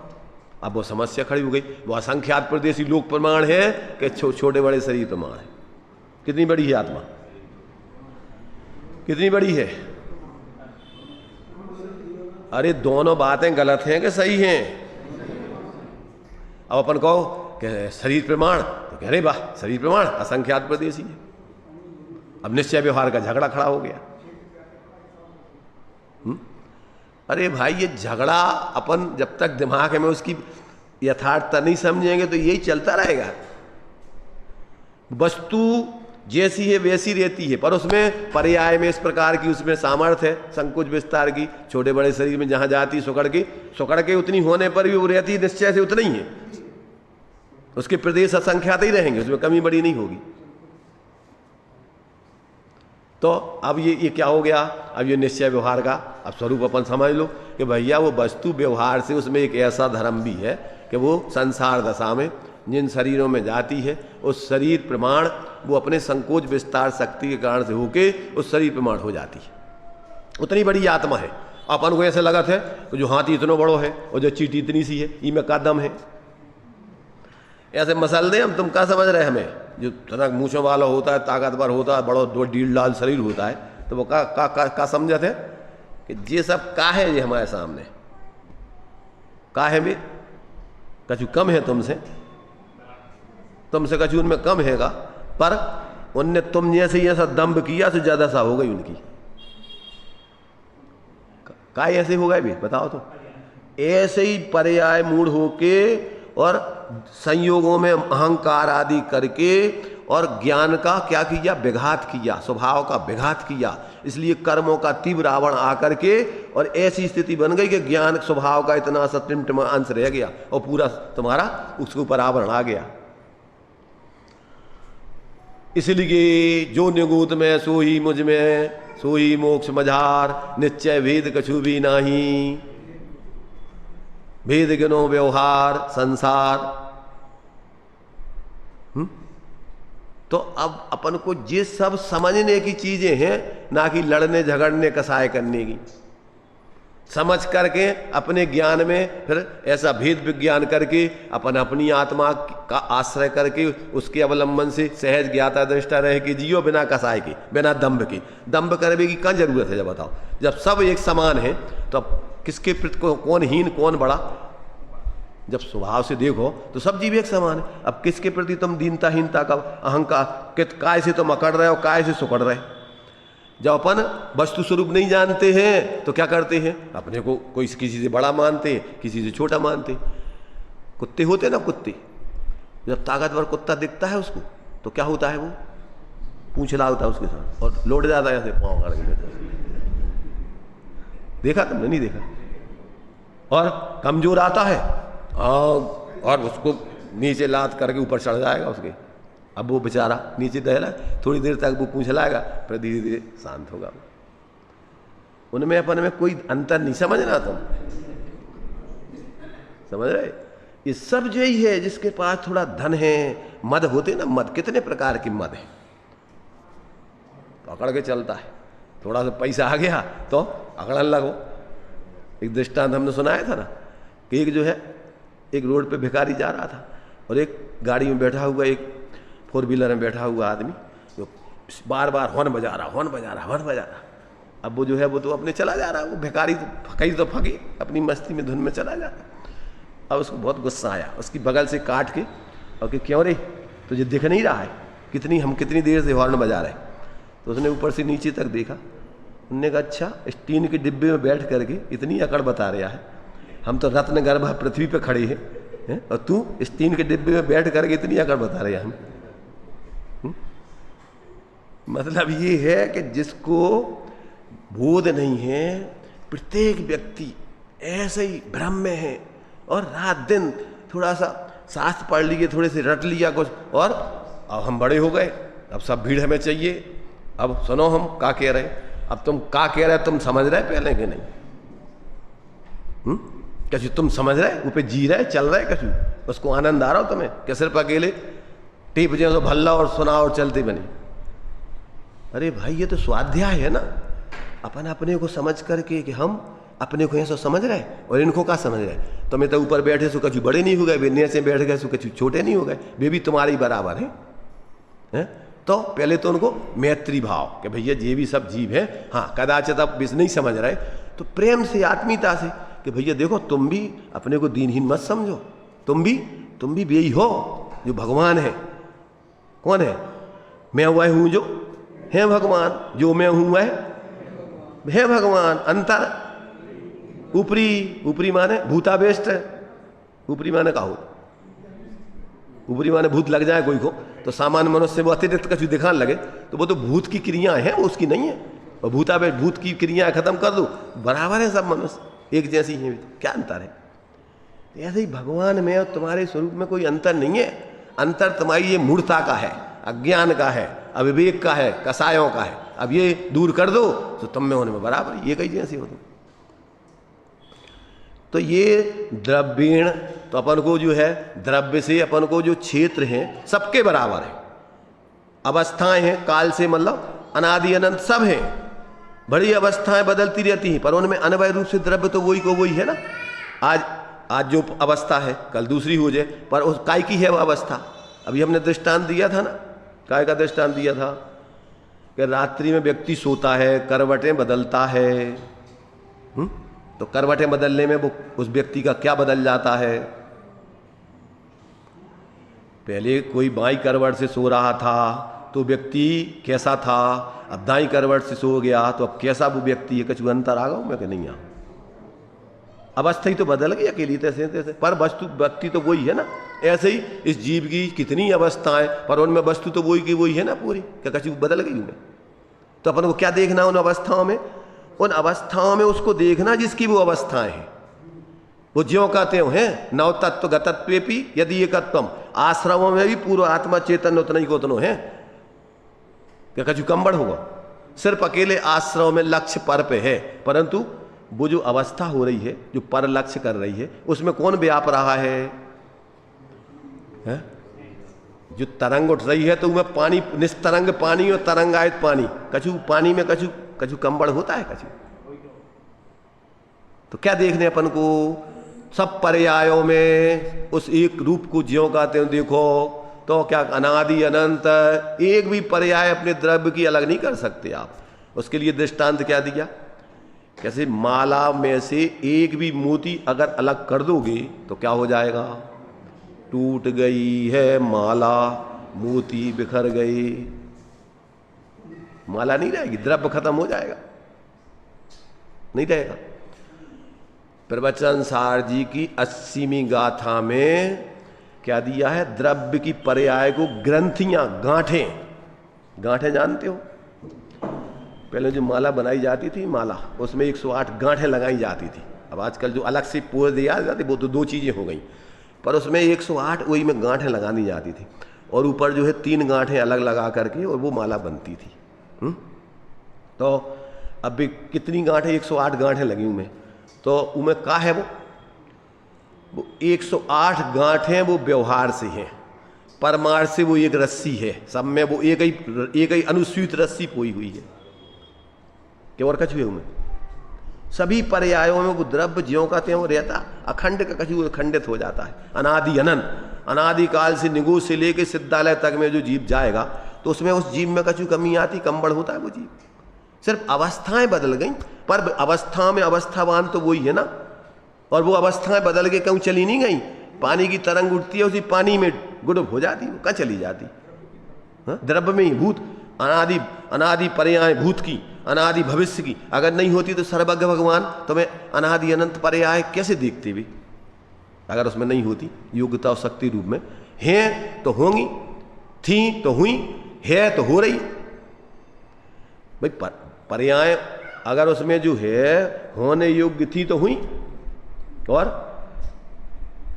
अब वो समस्या खड़ी हो गई, वो असंख्यात प्रदेशी लोक प्रमाण है कि छोटे बड़े शरीर प्रमाण है। कितनी बड़ी है आत्मा, कितनी बड़ी है? अरे दोनों बातें गलत हैं कि सही हैं? अब अपन कहो कि शरीर प्रमाण, तो कह रहे वाह शरीर प्रमाण असंख्यात प्रदेशी है। अब निश्चय व्यवहार का झगड़ा खड़ा हो गया। अरे भाई ये झगड़ा अपन जब तक दिमाग में उसकी यथार्थता नहीं समझेंगे तो यही चलता रहेगा। वस्तु जैसी है वैसी रहती है, पर उसमें पर्याय में इस प्रकार की उसमें सामर्थ्य है संकुच विस्तार की। छोटे बड़े शरीर में जहां जाती सुकड़ के उतनी होने पर भी वो रहती निश्चय से उतना ही है। उसके प्रदेश असंख्यात ही रहेंगे, उसमें कमी बड़ी नहीं होगी। तो अब ये क्या हो गया? अब ये निश्चय व्यवहार का अब स्वरूप अपन समझ लो कि भैया वो वस्तु व्यवहार से उसमें एक ऐसा धर्म भी है कि वो संसार दशा में जिन शरीरों में जाती है उस शरीर प्रमाण वो अपने संकोच विस्तार शक्ति के कारण से होके उस शरीर प्रमाण हो जाती है। उतनी बड़ी आत्मा है। अपन को ऐसे लगत है कि जो हाथी इतना बड़ो है और जो चींटी इतनी सी है, इनमें का दम है। ऐसे मसल दे हम, तुम क्या समझ रहे हमें? जो तना मूछों वाला होता है, ताकतवर होता है, बड़ो दो डील डाल शरीर होता है, तो वो का समझत है कि ये सब का है, ये हमारे सामने का है। भी कछु कम है तुमसे कछु उनमें कम हैगा, पर उनने तुम जैसे ऐसा दम्भ किया तो ज्यादा सा हो गई उनकी। का ऐसे हो गए भी बताओ तो? ऐसे ही पर्याय मूढ़ होके और संयोगों में अहंकार आदि करके और ज्ञान का क्या किया? विघात किया, स्वभाव का विघात किया। इसलिए कर्मों का तीव्र आवरण आकर के और ऐसी स्थिति बन गई कि ज्ञान स्वभाव का इतना सा टिमटिमा अंश रह गया और पूरा तुम्हारा उसके ऊपर आवरण आ गया। इसलिए जो निगूत में सो ही मुझ में, सो ही मोक्ष मझार, निश्चय भेद कछु भी नहीं, भेद गिनो व्यवहार संसार। तो अब अपन को ये सब समझने की चीजें हैं, ना कि लड़ने झगड़ने कसाय करने की। समझ करके अपने ज्ञान में फिर ऐसा भेद विज्ञान करके अपन अपनी आत्मा का आश्रय करके उसके अवलंबन से सहज ज्ञाता दृष्टा रह के जियो, बिना कसाय के, बिना दंभ के। दंभ करने की क्या जरूरत है? जब बताओ, जब सब एक समान है तो अब किसके प्रति कौन हीन कौन बड़ा? जब स्वभाव से देखो तो सब जीव एक समान है। अब किसके प्रति तुम दीनता हीनता का अहंकार, काय से तुम अकड़ रहे हो, काय से सुकड़ रहे? जब अपन वस्तु स्वरूप नहीं जानते हैं तो क्या करते हैं? अपने को कोई किसी से बड़ा मानते, किसी से छोटा मानते। कुत्ते होते ना, कुत्ते जब ताकतवर कुत्ता दिखता है उसको तो क्या होता है? वो पूंछ लाता है उसके साथ और लौट जाता है ऐसे पाँव काट के। देखा तुमने? नहीं देखा। और कमजोर आता है और उसको नीचे लात करके ऊपर चढ़ जाएगा उसके। अब वो बेचारा नीचे दहला, थोड़ी देर तक वो पूंछ लाएगा, फिर धीरे धीरे शांत होगा। उनमें अपन में कोई अंतर नहीं समझना तुम, समझ रहे? ये सब जो ही है जिसके पास थोड़ा धन है, मद होते ना, मद कितने प्रकार की मद है, पकड़ के चलता है। थोड़ा सा पैसा आ गया तो अकड़न लगो। एक दृष्टांत हमने सुनाया था ना कि एक जो है एक रोड पे भिखारी जा रहा था और एक गाड़ी में बैठा हुआ, एक फोर व्हीलर में बैठा हुआ आदमी जो बार बार हॉर्न बजा रहा। अब वो जो है वो तो अपने चला जा रहा है, वो भिखारी तो फंकी अपनी मस्ती में धुन में चला जा रहा। अब उसको बहुत गुस्सा आया, उसकी बगल से काट के और कि क्यों रे तुझे दिख नहीं रहा है कितनी देर से हॉर्न बजा रहे? तो उसने ऊपर से नीचे तक देखा। उन्होंने कहा अच्छा, स्टीन के डिब्बे में बैठ करके इतनी अकड़ बता रहा है, हम तो रत्न गर्भ पृथ्वी पे खड़े हैं और तू स्टीन के डिब्बे में बैठ करके इतनी अकड़ बता रहे हैं हम। मतलब ये है कि जिसको बोध नहीं है, प्रत्येक व्यक्ति ऐसे ही भ्रम में है और रात दिन थोड़ा सा शास्त्र पढ़ लिए, थोड़े से रट लिया कुछ, और अब हम बड़े हो गए, अब सब भीड़ हमें चाहिए, अब सुनो हम का कह रहे, अब तुम का कह रहे तुम समझ रहे पहले कि नहीं? कछु तुम समझ रहे, ऊपर जी रहे, चल रहे, कछु उसको आनंद आ रहा हो तुम्हें? क्या सिर्फ अकेले टीप जाए तो भल्ला और सुना और चलते बने? अरे भाई ये तो स्वाध्याय है ना, अपन अपने को समझ करके कि हम अपने को ऐसा समझ रहे और इनको क्या समझ रहे। तो मैं तो ऊपर बैठे सो कछु बड़े नहीं हो गए, वे से बैठ गए सो कछु छोटे नहीं हो गए, वे भी तुम्हारे ही बराबर हैं। तो पहले तो उनको मैत्री भाव कि भैया ये भी सब जीव है, हाँ कदाचित अब नहीं समझ रहे तो प्रेम से आत्मीयता से कि भैया देखो तुम भी अपने को दीनहीन मत समझो, तुम भी यही हो जो भगवान है। कौन है? मैं वह हूं जो है भगवान, जो मैं हूं वह है भगवान। अंतर ऊपरी माने भूतावेष्ट, ऊपरी माने का हो, ऊपरी माने भूत लग जाए कोई को तो सामान्य मनुष्य वो अतिरिक्त कछु दिखाने लगे तो वो तो भूत की क्रियाएं हैं, वो उसकी नहीं है। और भूतावेष्ट भूत की क्रियाएं खत्म कर दो, बराबर है सब मनुष्य, एक जैसी है, क्या अंतर है? ऐसे ही भगवान में और तुम्हारे स्वरूप में कोई अंतर नहीं है। अंतर तुम्हारी ये मूढ़ता का है, अज्ञान का है, अविवेक का है, कसायों का है। अब ये दूर कर दो तो तुम में होने में बराबर, ये कई जैसी हो तुम। तो ये द्रव्यण, तो अपन को जो है द्रव्य से अपन को जो क्षेत्र हैं सबके बराबर है, अवस्थाएं हैं काल से, मतलब अनादि अनंत सब हैं। बड़ी अवस्थाएं बदलती रहती हैं पर उनमें अनवय रूप से द्रव्य तो वही को वही है ना। आज जो अवस्था है कल दूसरी हो जाए, पर उस काय की है वो अवस्था। अभी हमने दृष्टांत दिया था ना, काय का दृष्टांत दिया था कि रात्रि में व्यक्ति सोता है, करवटें बदलता है, तो करवटें बदलने में वो उस व्यक्ति का क्या बदल जाता है? पहले कोई बाई करवट से सो रहा था तो व्यक्ति कैसा था, अब दाई करवट से सो गया तो अब कैसा वो व्यक्ति है? कछु अंतर आ गया मैं कि नहीं आ? अवस्था ही तो बदल गई अकेली तैसे तैसे, पर वस्तु व्यक्ति तो वही है ना। ऐसे ही इस जीव की कितनी अवस्थाएं, पर उनमें वस्तु तो वही की वही है ना पूरी, क्या कछु बदल गई उनमें? तो अपन को क्या देखना उन अवस्थाओं में? उन अवस्थाओं में उसको देखना जिसकी वो अवस्थाएं हैं, वो ज्यों का त्यों हैं। नव तत्व गतत्वेपि यदि एकत्वम, आश्रमों में भी पूर्व आत्मा चेतन उतना ही को उतनो है, क्या कछु कम बढ़ होगा? सिर्फ अकेले आश्रम में लक्ष्य पर पे है, परंतु वो जो अवस्था हो रही है, जो पर लक्ष्य कर रही है, उसमें कौन व्याप रहा है? जो तरंग उठ रही है तो उसमें पानी, निस्तरंग पानी और तरंगायित पानी, कछु पानी में कछु कम बढ़ होता है कछु। तो क्या देखने अपन को? सब पर्यायों में उस एक रूप को ज्यों कहते हैं देखो, तो क्या अनादि अनंत एक भी पर्याय अपने द्रव्य की अलग नहीं कर सकते आप। उसके लिए दृष्टांत क्या दिया? कैसे माला में से एक भी मोती अगर अलग कर दोगे तो क्या हो जाएगा? टूट गई है माला, मोती बिखर गए, माला नहीं रहेगी, द्रव्य खत्म हो जाएगा, नहीं रहेगा। प्रवचन सार जी की 80वीं गाथा में क्या दिया है? द्रव्य की पर्याय को ग्रंथियां, गांठें जानते हो? पहले जो माला बनाई जाती थी, माला उसमें 108 गांठें लगाई जाती थी। अब आजकल जो अलग से पोर दिया जाती वो तो 2 चीजें हो गई, पर उसमें 108 वही में गांठें लगानी जाती थी और ऊपर जो है 3 गांठें अलग लगा करके और वो माला बनती थी। तो अब भी कितनी गांठें? 108 गांठें लगी उनमें। तो उनमें क्या है? वो 108 गांठें वो व्यवहार से हैं, परमार्थ से वो एक रस्सी है, सब में वो एक ही अनुसूत रस्सी पोई हुई है कि और कछु है उनमें। सभी पर्यायों में वो द्रव्य ज्यों का त्यों रहता, अखंड का कछु खंडित हो जाता है। अनादि अनंत, अनादि काल से निगो से लेके सिद्धालय तक में जो जीव जाएगा तो उसमें उस जीव में कछु कमी आती, कम बढ़ होता है वो जीव। सिर्फ अवस्थाएं बदल गई, पर अवस्था में अवस्थावान तो वही है ना। और वो अवस्थाएं बदल के क्यों चली नहीं गई? पानी की तरंग उठती है, उसी पानी में गुडुब हो जाती, वो कहाँ चली जाती? द्रव्य में ही भूत, अनादि पर्याय भूत की, अनादि भविष्य की अगर नहीं होती तो सर्वज्ञ भगवान तुम्हें अनादि अनंत पर्याय कैसे देखते भी? अगर उसमें नहीं होती योग्यता और शक्ति रूप में। हैं तो होंगी, थी तो हुई, है तो हो रही, भाई पर्याय अगर उसमें जो है होने योग्य थी तो हुई, और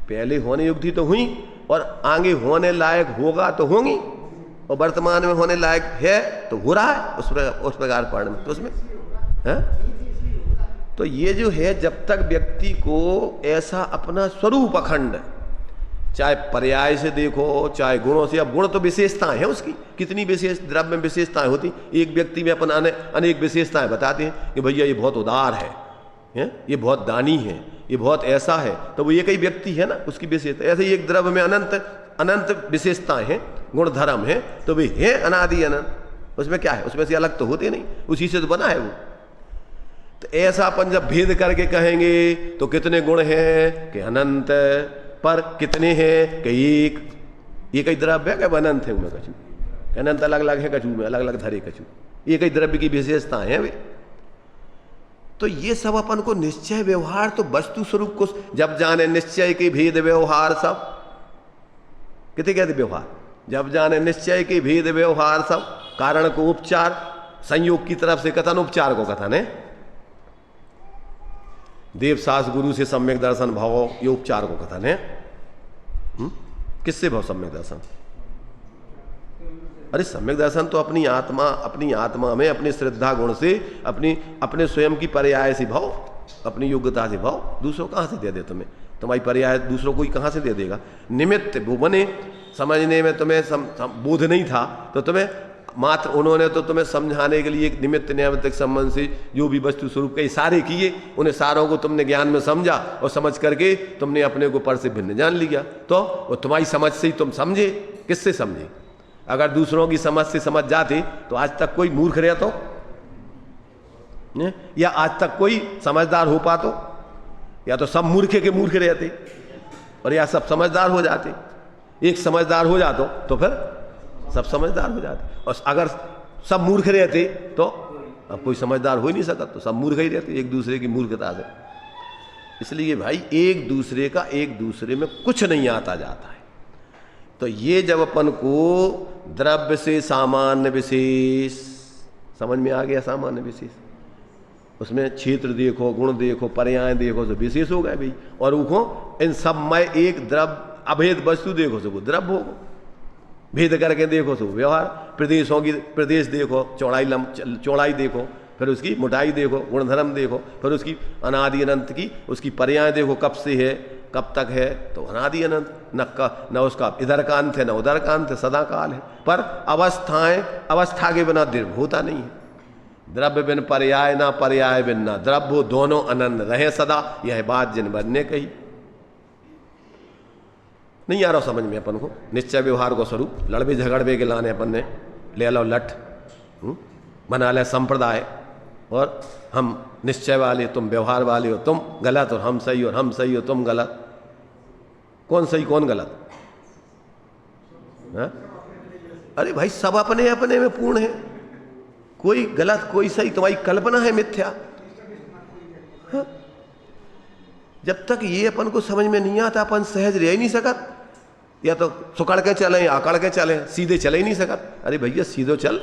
पहले होने योग्य थी तो हुई, और आगे होने लायक होगा तो होंगी, और वर्तमान में होने लायक है तो हो रहा है उस प्रकार पढ़ में, तो उसमें है। तो ये जो है, जब तक व्यक्ति को ऐसा अपना स्वरूप अखंड, चाहे पर्याय से देखो चाहे गुणों से, अब गुण तो विशेषताएं हैं उसकी, कितनी विशेष द्रव्य में विशेषताएं होती, एक व्यक्ति में अपन अनेक विशेषताएं बताते हैं कि भैया ये बहुत उदार है, ये बहुत दानी है, ये बहुत ऐसा है, तो वो एक ही व्यक्ति है ना, उसकी विशेषता। ऐसे ही एक द्रव्य में अनंत अनंत विशेषताएं हैं, गुण धर्म है, तो वे है अनादि अनंत, उसमें क्या है, उसमें से अलग तो होते नहीं, उसी से तो बना है वो। तो ऐसा अपन जब भेद करके कहेंगे तो कितने गुण हैं कि अनंत, पर कितने हैं कि एक ही द्रव्य है कि अनंत है उनमें कछु, अनंत अलग अलग है कछु में, अलग अलग धरे कछु, एक ही द्रव्य की विशेषताएं हैं वे। तो ये सब अपन को निश्चय व्यवहार, तो वस्तु स्वरूप को जब जाने निश्चय के भेद व्यवहार सब, कितने कहते व्यवहार, जब जाने निश्चय के भेद व्यवहार सब, कारण को उपचार, संयोग की तरफ से कथन, उपचार को कथन है, देव सास गुरु से सम्यक दर्शन भाव, ये उपचार को कथन है। किससे भाव सम्यक दर्शन? अरे सम्यक दर्शन तो अपनी आत्मा में अपनी श्रद्धा गुण से, अपने स्वयं की पर्याय से भाव, अपनी योग्यता से भाव, दूसरों कहां से दे दे तुम्हें, तुम्हारी पर्याय दूसरों कोई कहां से दे देगा। निमित्त वो बने, समझने में तुम्हें बोध नहीं था तो तुम्हें मात्र उन्होंने तो तुम्हें समझाने के लिए एक निमित्त नैमित्तिक संबंध से जो भी वस्तु स्वरूप के इशारे किए, उन्हें सारों को तुमने ज्ञान में समझा, और समझ करके तुमने अपने को पर से भिन्न जान लिया। तो वो तुम्हारी समझ से ही तुम समझे, किससे समझे? अगर दूसरों की समझ से समझ जाते तो आज तक कोई मूर्ख रहता, या आज तक कोई समझदार हो पातो, या तो सब मूर्खे के मूर्ख रहते और या सब समझदार हो जाते। एक समझदार हो जातो तो फिर सब समझदार हो जाते, और अगर सब मूर्ख रहते तो अब कोई समझदार हो ही नहीं सकता, तो सब मूर्ख ही रहते एक दूसरे की मूर्खता से। इसलिए भाई एक दूसरे का एक दूसरे में कुछ नहीं आता जाता है। तो ये जब अपन को द्रव्य से सामान्य विशेष समझ में आ गया, सामान्य विशेष, उसमें क्षेत्र देखो, गुण देखो, पर्याय देखो, तो विशेष हो गए भाई, और वो इन सब में एक द्रव्य अभेद वस्तु देखो तो वो द्रव्य होगा, भेद करके देखो तो व्यवहार, प्रदेशों की प्रदेश देखो, चौड़ाई देखो, फिर उसकी मोटाई देखो, गुणधर्म देखो, फिर उसकी अनादि अनंत की उसकी पर्याय देखो, कब से है कब तक है, तो अनादि अनंत, न उसका इधर का अंत है न उधर का अंत है, सदा काल है। पर अवस्था के बिना द्रव्य होता नहीं है, द्रव्य बिन पर्याय ना पर्याय बिन ना द्रव्य, दोनों अनंत रहे सदा, यह बात जिन बनने कही। नहीं आ रहा समझ में अपन को निश्चय व्यवहार को स्वरूप, लड़बे झगड़बे के लाने अपन ने ले लो लठ, बना ले संप्रदाय, और हम निश्चय वाले, तुम व्यवहार वाले हो, तुम गलत और हम सही, और हम सही हो तुम गलत। कौन सही कौन गलत है? अरे भाई सब अपने अपने में पूर्ण है, कोई गलत कोई सही, तुम्हारी कल्पना है मिथ्या। हाँ? जब तक ये अपन को समझ में नहीं आता अपन सहज रह ही नहीं सकत, या तो सुकड़ के चले या अकड़ के चले, सीधे चले ही नहीं सकत। अरे भैया सीधो चल,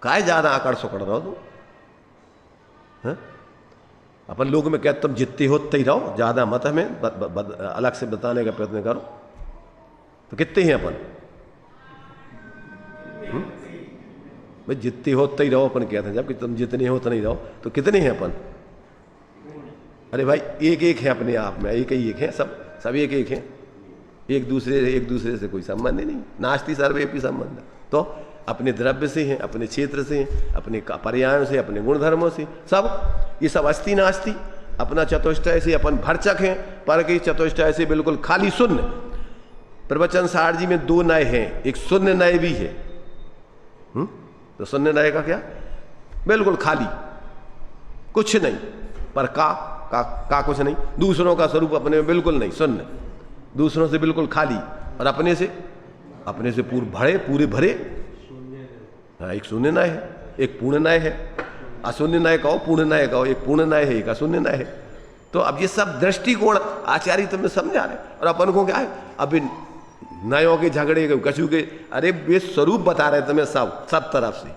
काय ज्यादा आकड़ सुकड़ रहो तुम? अपन लोग में कहते तुम जितते हो उतते ही रहो, ज्यादा मत हमें अलग से बताने का प्रयत्न करो। तो कितने हैं अपन? भाई जितते हो उतते ही रहो अपन कहते हैं, जबकि तुम जितने हो उतने ही रहो, तो कितने हैं अपन? अरे भाई एक एक है अपने आप में, एक ही एक है, सब एक एक है, एक दूसरे से कोई संबंध नहीं, नास्ति सर्वेपि संबंध। तो अपने द्रव्य से हैं, अपने क्षेत्र से हैं, अपने पर्यायों से, अपने गुणधर्मों से, सब ये सब अस्ति नास्ति। अपना चतुष्टय से अपन भरचक हैं, पर के चतुष्टय से बिल्कुल खाली शून्य। प्रवचन सार जी में दो नय हैं, एक शून्य नय भी है। तो शून्य नय का क्या? बिल्कुल खाली, कुछ नहीं, पर का कुछ नहीं, दूसरों का स्वरूप अपने में बिल्कुल नहीं, शून्य, दूसरों से बिल्कुल खाली, और अपने से पूरे भरे। हाँ, एक शून्य नय है, एक पूर्ण नय है, अशून्य नय कहो, पूर्ण नय कहो, एक पूर्ण नय है, एक अशून्य नय है। तो अब ये सब दृष्टिकोण आचार्य तुम्हें समझा रहे, और अपन को क्या है, अभी नयों के झगड़े कछु के, अरे वे स्वरूप बता रहे तुम्हें सब तरफ से,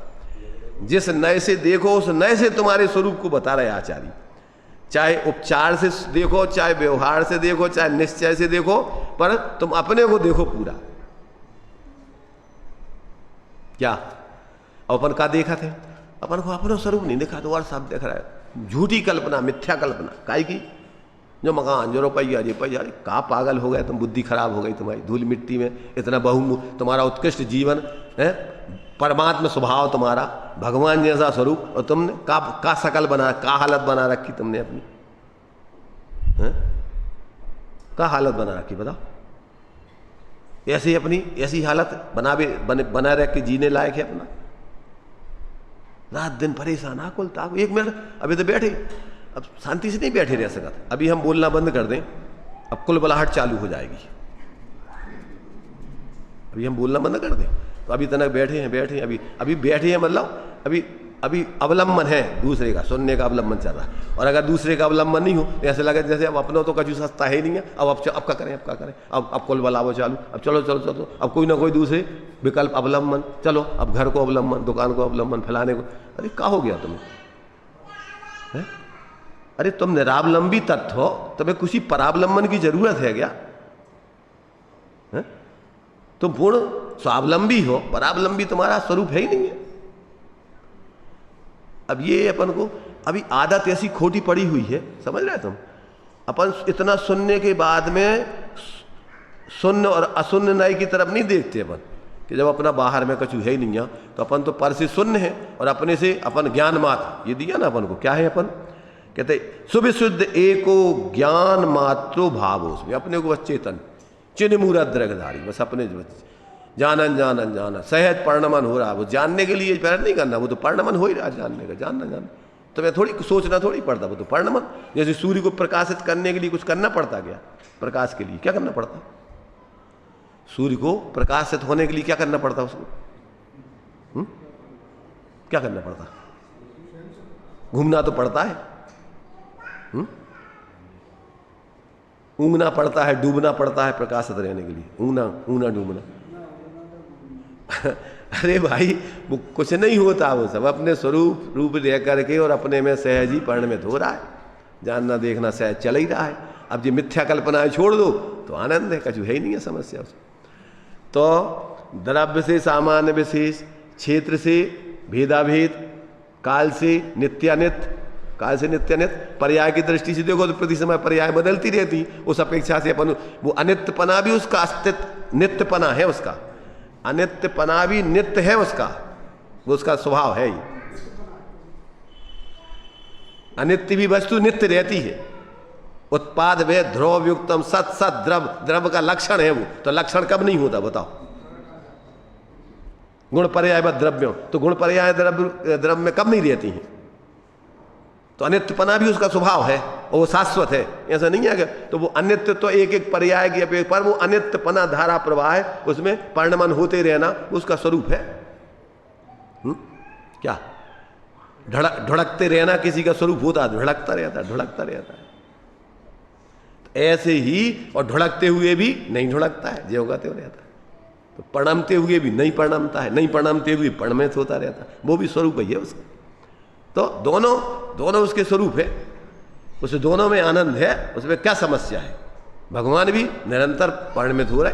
जिस नए से देखो उस नए से तुम्हारे स्वरूप को बता रहे आचार्य। चाहे उपचार से देखो, चाहे व्यवहार से देखो, चाहे निश्चय से देखो, पर तुम अपने को देखो पूरा। क्या अपन का देखा थे? अपन को अपना स्वरूप नहीं देखा तो और सब देख रहा है। झूठी कल्पना, मिथ्या कल्पना काहे की? जो मकान, जो रुपया, जी पैसा, कहाँ पागल हो गए तुम, बुद्धि खराब हो गई तुम्हारी, धूल मिट्टी में इतना तुम्हारा उत्कृष्ट जीवन है, परमात्मा स्वभाव तुम्हारा, भगवान जैसा स्वरूप, और तुमने का शकल बना, का हालत बना रखी तुमने अपनी, है? का हालत बना रखी बताओ? ऐसी अपनी ऐसी हालत बना रख के जीने लायक है अपना? रात दिन परेशान, आकुल ताकुल। एक मिनट अभी तो बैठे, अब शांति से नहीं बैठे रह सकते। अभी हम बोलना बंद कर दें, अब कुलबलाहट चालू हो जाएगी। अभी हम बोलना बंद कर दें तो अभी तक बैठे हैं अभी बैठे हैं, मतलब अभी अवलंबन है दूसरे का, सुनने का अवलंबन चल रहा है। और अगर दूसरे का अवलंबन नहीं हो तो ऐसे लगे जैसे अब अपनों तो कछु सस्ता है ही नहीं है, अब क्या करें, अब कुल बलावो चालू, अब चलो, अब कोई ना कोई दूसरे विकल्प अवलंबन, चलो अब घर को अवलंबन, दुकान को अवलंबन, फैलाने को। अरे क्या हो गया तुम्हें? है? अरे तुम निरावलंबी तत्व हो, तुम्हें किसी परावलंबन की जरूरत है क्या? है? तुम पूर्ण स्वावलंबी हो, परावलंबी तुम्हारा स्वरूप है ही नहीं है। अब ये अपन को अभी आदत ऐसी खोटी पड़ी हुई है, समझ रहे तुम? अपन इतना सुनने के बाद में सुन्न और असुन्न नए की तरफ नहीं देखते अपन, कि जब अपना बाहर में कछु है ही नहीं है तो अपन तो पर से सुन्न है और अपने से अपन ज्ञान मात्र, ये दिया ना अपन को, क्या है अपन? कहते सुविशुद्ध एको ज्ञान मात्रो भाव, उसमें अपने को बस चेतन चिन्ह मूरद्रगधारी, बस अपने जानन सहज परिणमन हो रहा। वो जानने के लिए प्रयत्न नहीं करना, वो तो परिणमन हो ही रहा जानने का, जानना तो मैं थोड़ी सोचना थोड़ी पड़ता, वो तो परिणमन। जैसे सूर्य को प्रकाशित करने के लिए कुछ करना पड़ता गया, प्रकाश के लिए क्या करना पड़ता? सूर्य को प्रकाशित होने के लिए क्या करना पड़ता उसको? क्या करना पड़ता? घूमना तो पड़ता है, ऊँगना पड़ता है, डूबना पड़ता है प्रकाशित रहने के लिए, ऊँगना डूबना। अरे भाई वो कुछ नहीं होता, वो सब अपने स्वरूप रूप रह करके और अपने में सहज ही परिणमित हो रहा है। जानना देखना सहज चल ही रहा है। अब ये मिथ्या कल्पनाएं छोड़ दो तो आनंद है, कछु है ही नहीं है समस्या उसमें। तो द्रव्य से सामान्य विशेष, क्षेत्र से भेदाभेद, काल से नित्यानित्य, काल से नित्यानित्य, पर्याय की दृष्टि से देखो तो प्रति समय पर्याय बदलती रहती, उस अपेक्षा से अपन वो अनित्यपना भी उसका अस्तित्व, नित्यपना है उसका, अनित्यपना भी नित्य है उसका, वो उसका स्वभाव है ही। अनित्य भी वस्तु नित्य रहती है। उत्पाद वे ध्रुव युक्तम सत सत द्रव का लक्षण है वो, तो लक्षण कब नहीं होता बताओ? गुण पर्याय द्रव्यों, तो गुण पर्याय द्रव्य में कब नहीं रहती हैं? तो अनित्यपना भी उसका स्वभाव है और वो शाश्वत है, ऐसा नहीं है। तो वो अनित्य तो एक एक पर्याय की अपेक्षा, पर वो अनित्यपना धारा प्रवाह है, उसमें परिणमन होते रहना उसका स्वरूप है। क्या ढुड़कते रहना किसी का स्वरूप होता है? ढुड़कता रहता है। तो ऐसे ही, और ढुड़कते हुए भी नहीं ढुड़कता है, जो होगा त्यो रहता है। तो परिणमते हुए भी नहीं परिणमता है, नहीं परिणमते हुए परिणमित होता रहता है, वो भी स्वरूप ही है उसका। तो दोनों उसके स्वरूप है, उस दोनों में आनंद है, उसमें क्या समस्या है? भगवान भी निरंतर परिणमित हो रहे,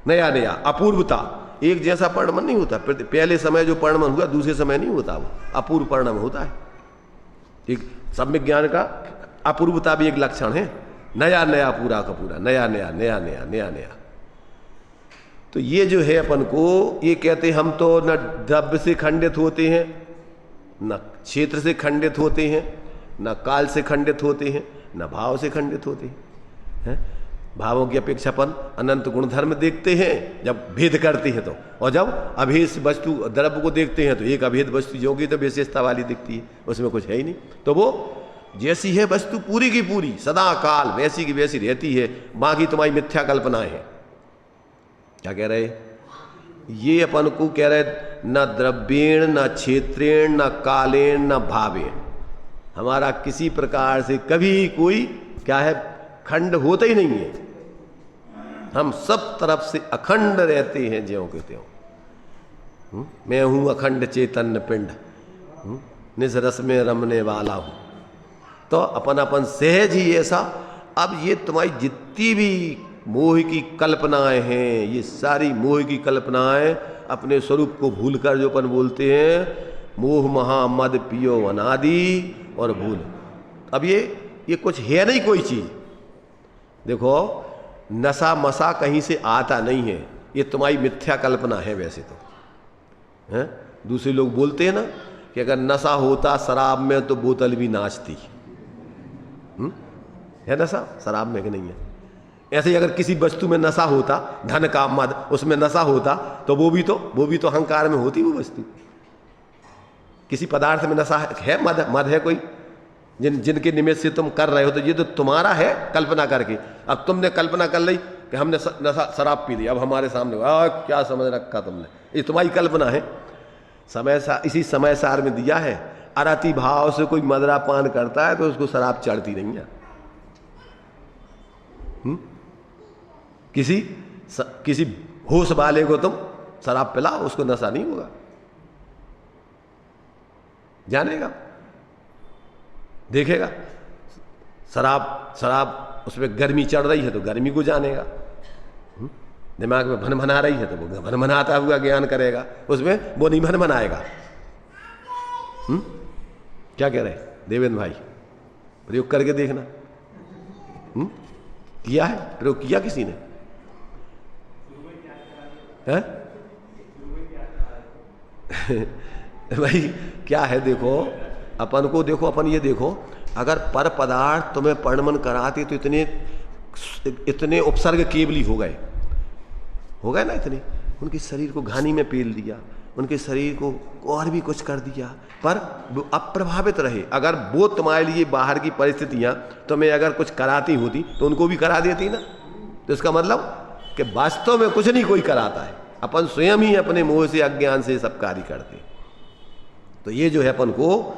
नया अपूर्वता, एक जैसा परिणमन नहीं होता। पहले समय जो परिणमन हुआ दूसरे समय नहीं होता, वो अपूर्व परिणमन होता है। एक सम्यक ज्ञान का अपूर्वता भी एक लक्षण है, नया पूरा का पूरा, नया। तो ये जो है अपन को, ये कहते हैं हम तो न द्रव्य से खंडित होते हैं, न क्षेत्र से खंडित होते हैं, न काल से खंडित होते हैं, न भाव से खंडित होते हैं। भावों की अपेक्षा अपन अनंत गुणधर्म देखते हैं जब भेद करते हैं तो, और जब अभेद वस्तु द्रव्य को देखते हैं तो एक अभेद वस्तु जो की तो विशेषता वाली दिखती है, उसमें कुछ है ही नहीं। तो वो जैसी है वस्तु पूरी की पूरी सदा काल वैसी की वैसी रहती है, बाकी तुम्हारी मिथ्या कल्पनाएं हैं। क्या कह रहे? ये अपन को कह रहे न द्रव्येण न क्षेत्रेण न कालेण न भावेण, हमारा किसी प्रकार से कभी कोई क्या है खंड होता ही नहीं है। हम सब तरफ से अखंड रहते हैं ज्यों के त्यों। मैं हूँ अखंड चैतन्य पिंड, निज रस में रमने वाला हूँ। तो अपन अपन सहज ही ऐसा। अब ये तुम्हारी जितनी भी मोह की कल्पनाएं हैं, ये सारी मोह की कल्पनाएं अपने स्वरूप को भूलकर जो अपन बोलते हैं मोह महा मद पियो अनादि और भूल। अब ये कुछ है नहीं कोई चीज। देखो नशा मसा कहीं से आता नहीं है, ये तुम्हारी मिथ्या कल्पना है वैसे तो है। दूसरे लोग बोलते हैं ना कि अगर नशा होता शराब में तो बोतल भी नाचती। है नशा शराब में कि नहीं है? ऐसे ही अगर किसी वस्तु में नशा होता, धन का मद उसमें नशा होता तो वो भी तो अहंकार में होती वो वस्तु। किसी पदार्थ में नशा है, मद है कोई जिनके निमित्त से तुम कर रहे हो, तो ये तो तुम्हारा है कल्पना करके। अब तुमने कल्पना कर ली कि हमने नशा शराब पी ली, अब हमारे सामने क्या समझ रखा तुमने, ये तुम्हारी कल्पना है। इसी समय सार में दिया है, अरति भाव से कोई मदरा पान करता है तो उसको शराब चढ़ती नहीं है। किसी होश वाले को तुम शराब पिलाओ, उसको नशा नहीं होगा, जानेगा, देखेगा। शराब उसमें गर्मी चढ़ रही है तो गर्मी को जानेगा, दिमाग में भन भना रही है तो वो भन भनाता हुआ ज्ञान करेगा, उसमें वो नहीं भन भनाएगा। क्या कह रहे देवेंद्र भाई? प्रयोग करके देखना। किया है प्रयोग? किया किसी ने? है? भाई क्या है, देखो अपन को, देखो अपन ये देखो, अगर पर पदार्थ तुम्हें पर्णमन कराते तो इतने उपसर्ग केवली हो गए ना, इतने उनके शरीर को घानी में पेल दिया, उनके शरीर को और भी कुछ कर दिया, पर अप्रभावित रहे। अगर वो तुम्हारे लिए बाहर की परिस्थितियां तुम्हें अगर कुछ कराती होती तो उनको भी करा देती ना। तो इसका मतलब कि वास्तव में कुछ नहीं कोई कराता है, अपन स्वयं ही अपने मोह से अज्ञान से सब कार्य करते। तो ये जो है अपन को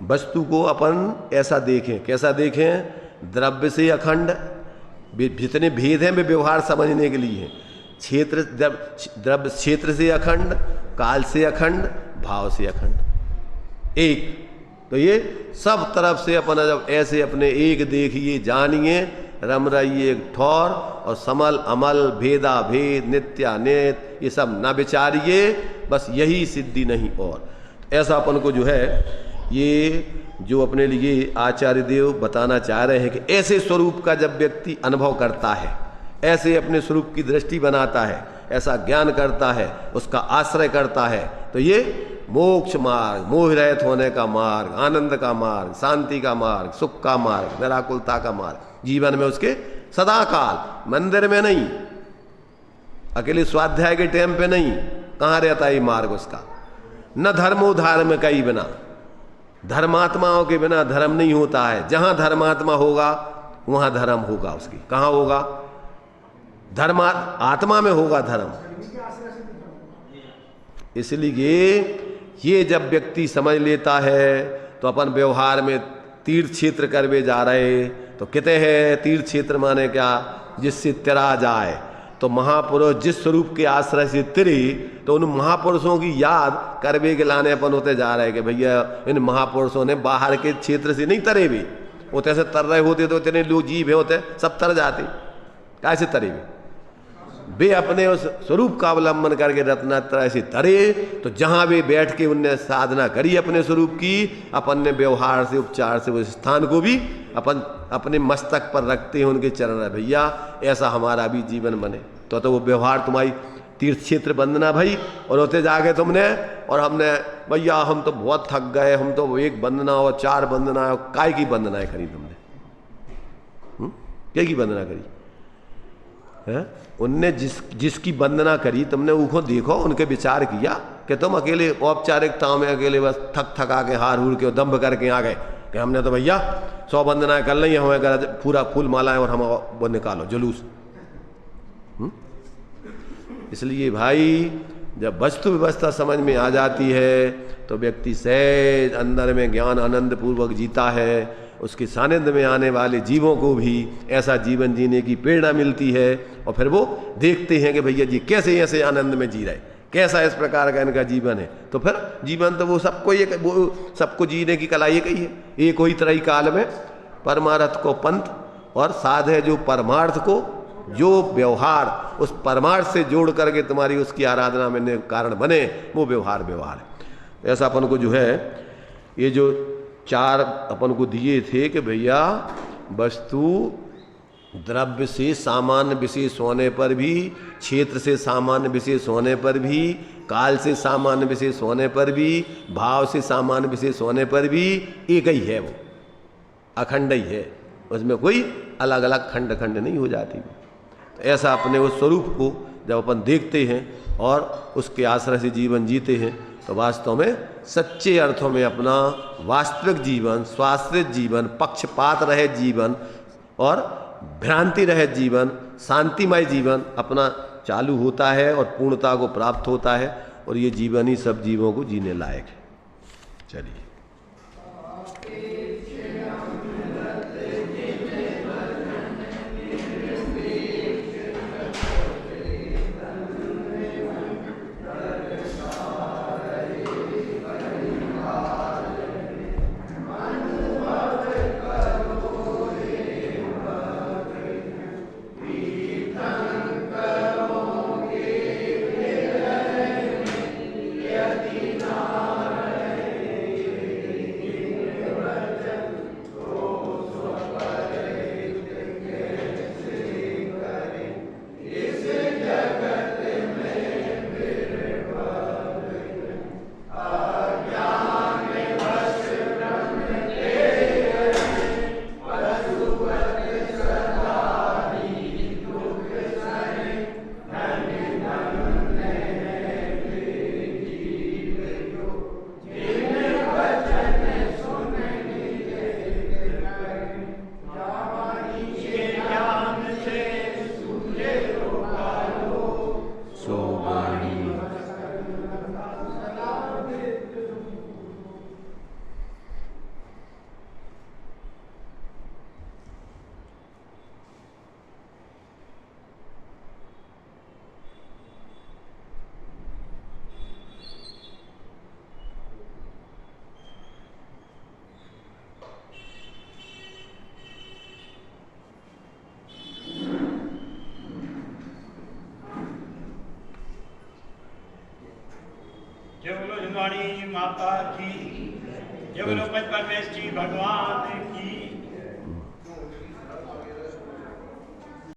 वस्तु को अपन ऐसा देखें, कैसा देखें? द्रव्य से अखंड, जितने भेद हैं वे व्यवहार समझने के लिए हैं। क्षेत्र द्रव्य क्षेत्र से अखंड, काल से अखंड, भाव से अखंड एक। तो ये सब तरफ से अपन जब ऐसे अपने एक देखिए, जानिए, रम रही एक ठौर और समल अमल भेदा भेद नित्यानित ये सब न विचारिए, बस यही सिद्धि नहीं और। ऐसा अपन को जो है ये जो अपने लिए आचार्य देव बताना चाह रहे हैं कि ऐसे स्वरूप का जब व्यक्ति अनुभव करता है, ऐसे अपने स्वरूप की दृष्टि बनाता है, ऐसा ज्ञान करता है, उसका आश्रय करता है, तो ये मोक्ष मार्ग, मोह रहित होने का मार्ग, आनंद का मार्ग, शांति का मार्ग, सुख का मार्ग, निराकुलता का मार्ग जीवन में उसके सदा काल, मंदिर में नहीं, अकेले स्वाध्याय के टाइम पे नहीं, कहाँ रहता है ये मार्ग उसका? न धर्मो धर्म का ही बिना, धर्मात्माओं के बिना धर्म नहीं होता है। जहां धर्मात्मा होगा वहां धर्म होगा उसकी। कहां होगा? धर्म आत्मा में होगा धर्म। इसलिए ये जब व्यक्ति समझ लेता है तो अपन व्यवहार में तीर्थ क्षेत्र करवे जा रहे, तो कहते हैं तीर्थ क्षेत्र माने क्या? जिससे तिरा जाए। तो महापुरुष जिस स्वरूप के आश्रय से तिरे, तो उन महापुरुषों की याद करवे के लाने अपन होते जा रहे हैं कि भैया इन महापुरुषों ने बाहर के क्षेत्र से नहीं तरे भी होते, ऐसे तर रहे होते तो इतने लोग जीव होते सब तर जाते, कैसे तरे भी? वे अपने उस स्वरूप का अवलंबन करके रत्नात्रय से तरे। तो जहां वे बैठ के उनने साधना करी अपने स्वरूप की, अपन ने व्यवहार से उपचार से उस स्थान को भी अपन अपने मस्तक पर रखते हैं उनके चरण। भैया ऐसा हमारा भी जीवन बने। तो वो व्यवहार तुम्हारी तीर्थ क्षेत्र बंदना भाई। और होते जाके तुमने और हमने, भैया हम तो बहुत थक गए, हम तो एक बंदना और 4 बंदना, काय की बंदनाएं करी तुमने? क्या की वंदना करी है? उनने जिसकी वंदना करी तुमने उनको देखो, उनके विचार किया कि तुम अकेले औपचारिकताओं में अकेले बस थक थका के हार हूर के दम्भ करके आ गए कि हमने तो भैया 100 वंदनाएं कर ली, हमें पूरा फूल मालाएं और हम वो निकालो जुलूस। इसलिए भाई जब वस्तु व्यवस्था समझ में आ जाती है तो व्यक्ति सहज अंदर में ज्ञान आनंद पूर्वक जीता है। उसके सानिध्य में आने वाले जीवों को भी ऐसा जीवन जीने की प्रेरणा मिलती है और फिर वो देखते हैं कि भैया जी कैसे ऐसे आनंद में जी रहे, कैसा इस प्रकार का इनका जीवन है। तो फिर जीवन तो वो सबको जीने की कला एक ही है। एक ही तरह काल में परमार्थ को पंथ और साधे जो परमार्थ को जो व्यवहार उस परमार्थ से जोड़ करके तुम्हारी उसकी आराधना में कारण बने, वो व्यवहार है। ऐसा अपन को जो है ये जो 4 अपन को दिए थे कि भैया वस्तु द्रव्य से सामान्य विशेष होने पर भी, क्षेत्र से सामान्य विशेष होने पर भी, काल से सामान्य विशेष होने पर भी, भाव से सामान्य विशेष होने पर भी एक ही है, वो अखंड ही है, उसमें कोई अलग अलग खंड खंड नहीं हो जाती। तो ऐसा अपने उस स्वरूप को जब अपन देखते हैं और उसके आश्रय से जीवन जीते हैं तो वास्तव में सच्चे अर्थों में अपना वास्तविक जीवन, स्वाश्रित जीवन, पक्षपात रहित जीवन और भ्रांति रहित जीवन, शांतिमय जीवन अपना चालू होता है और पूर्णता को प्राप्त होता है। और ये जीवन ही सब जीवों को जीने लायक है। चलिए, जय बोलो जगवाणी माता की, जय बोलो पचपरमेश जी भगवान की।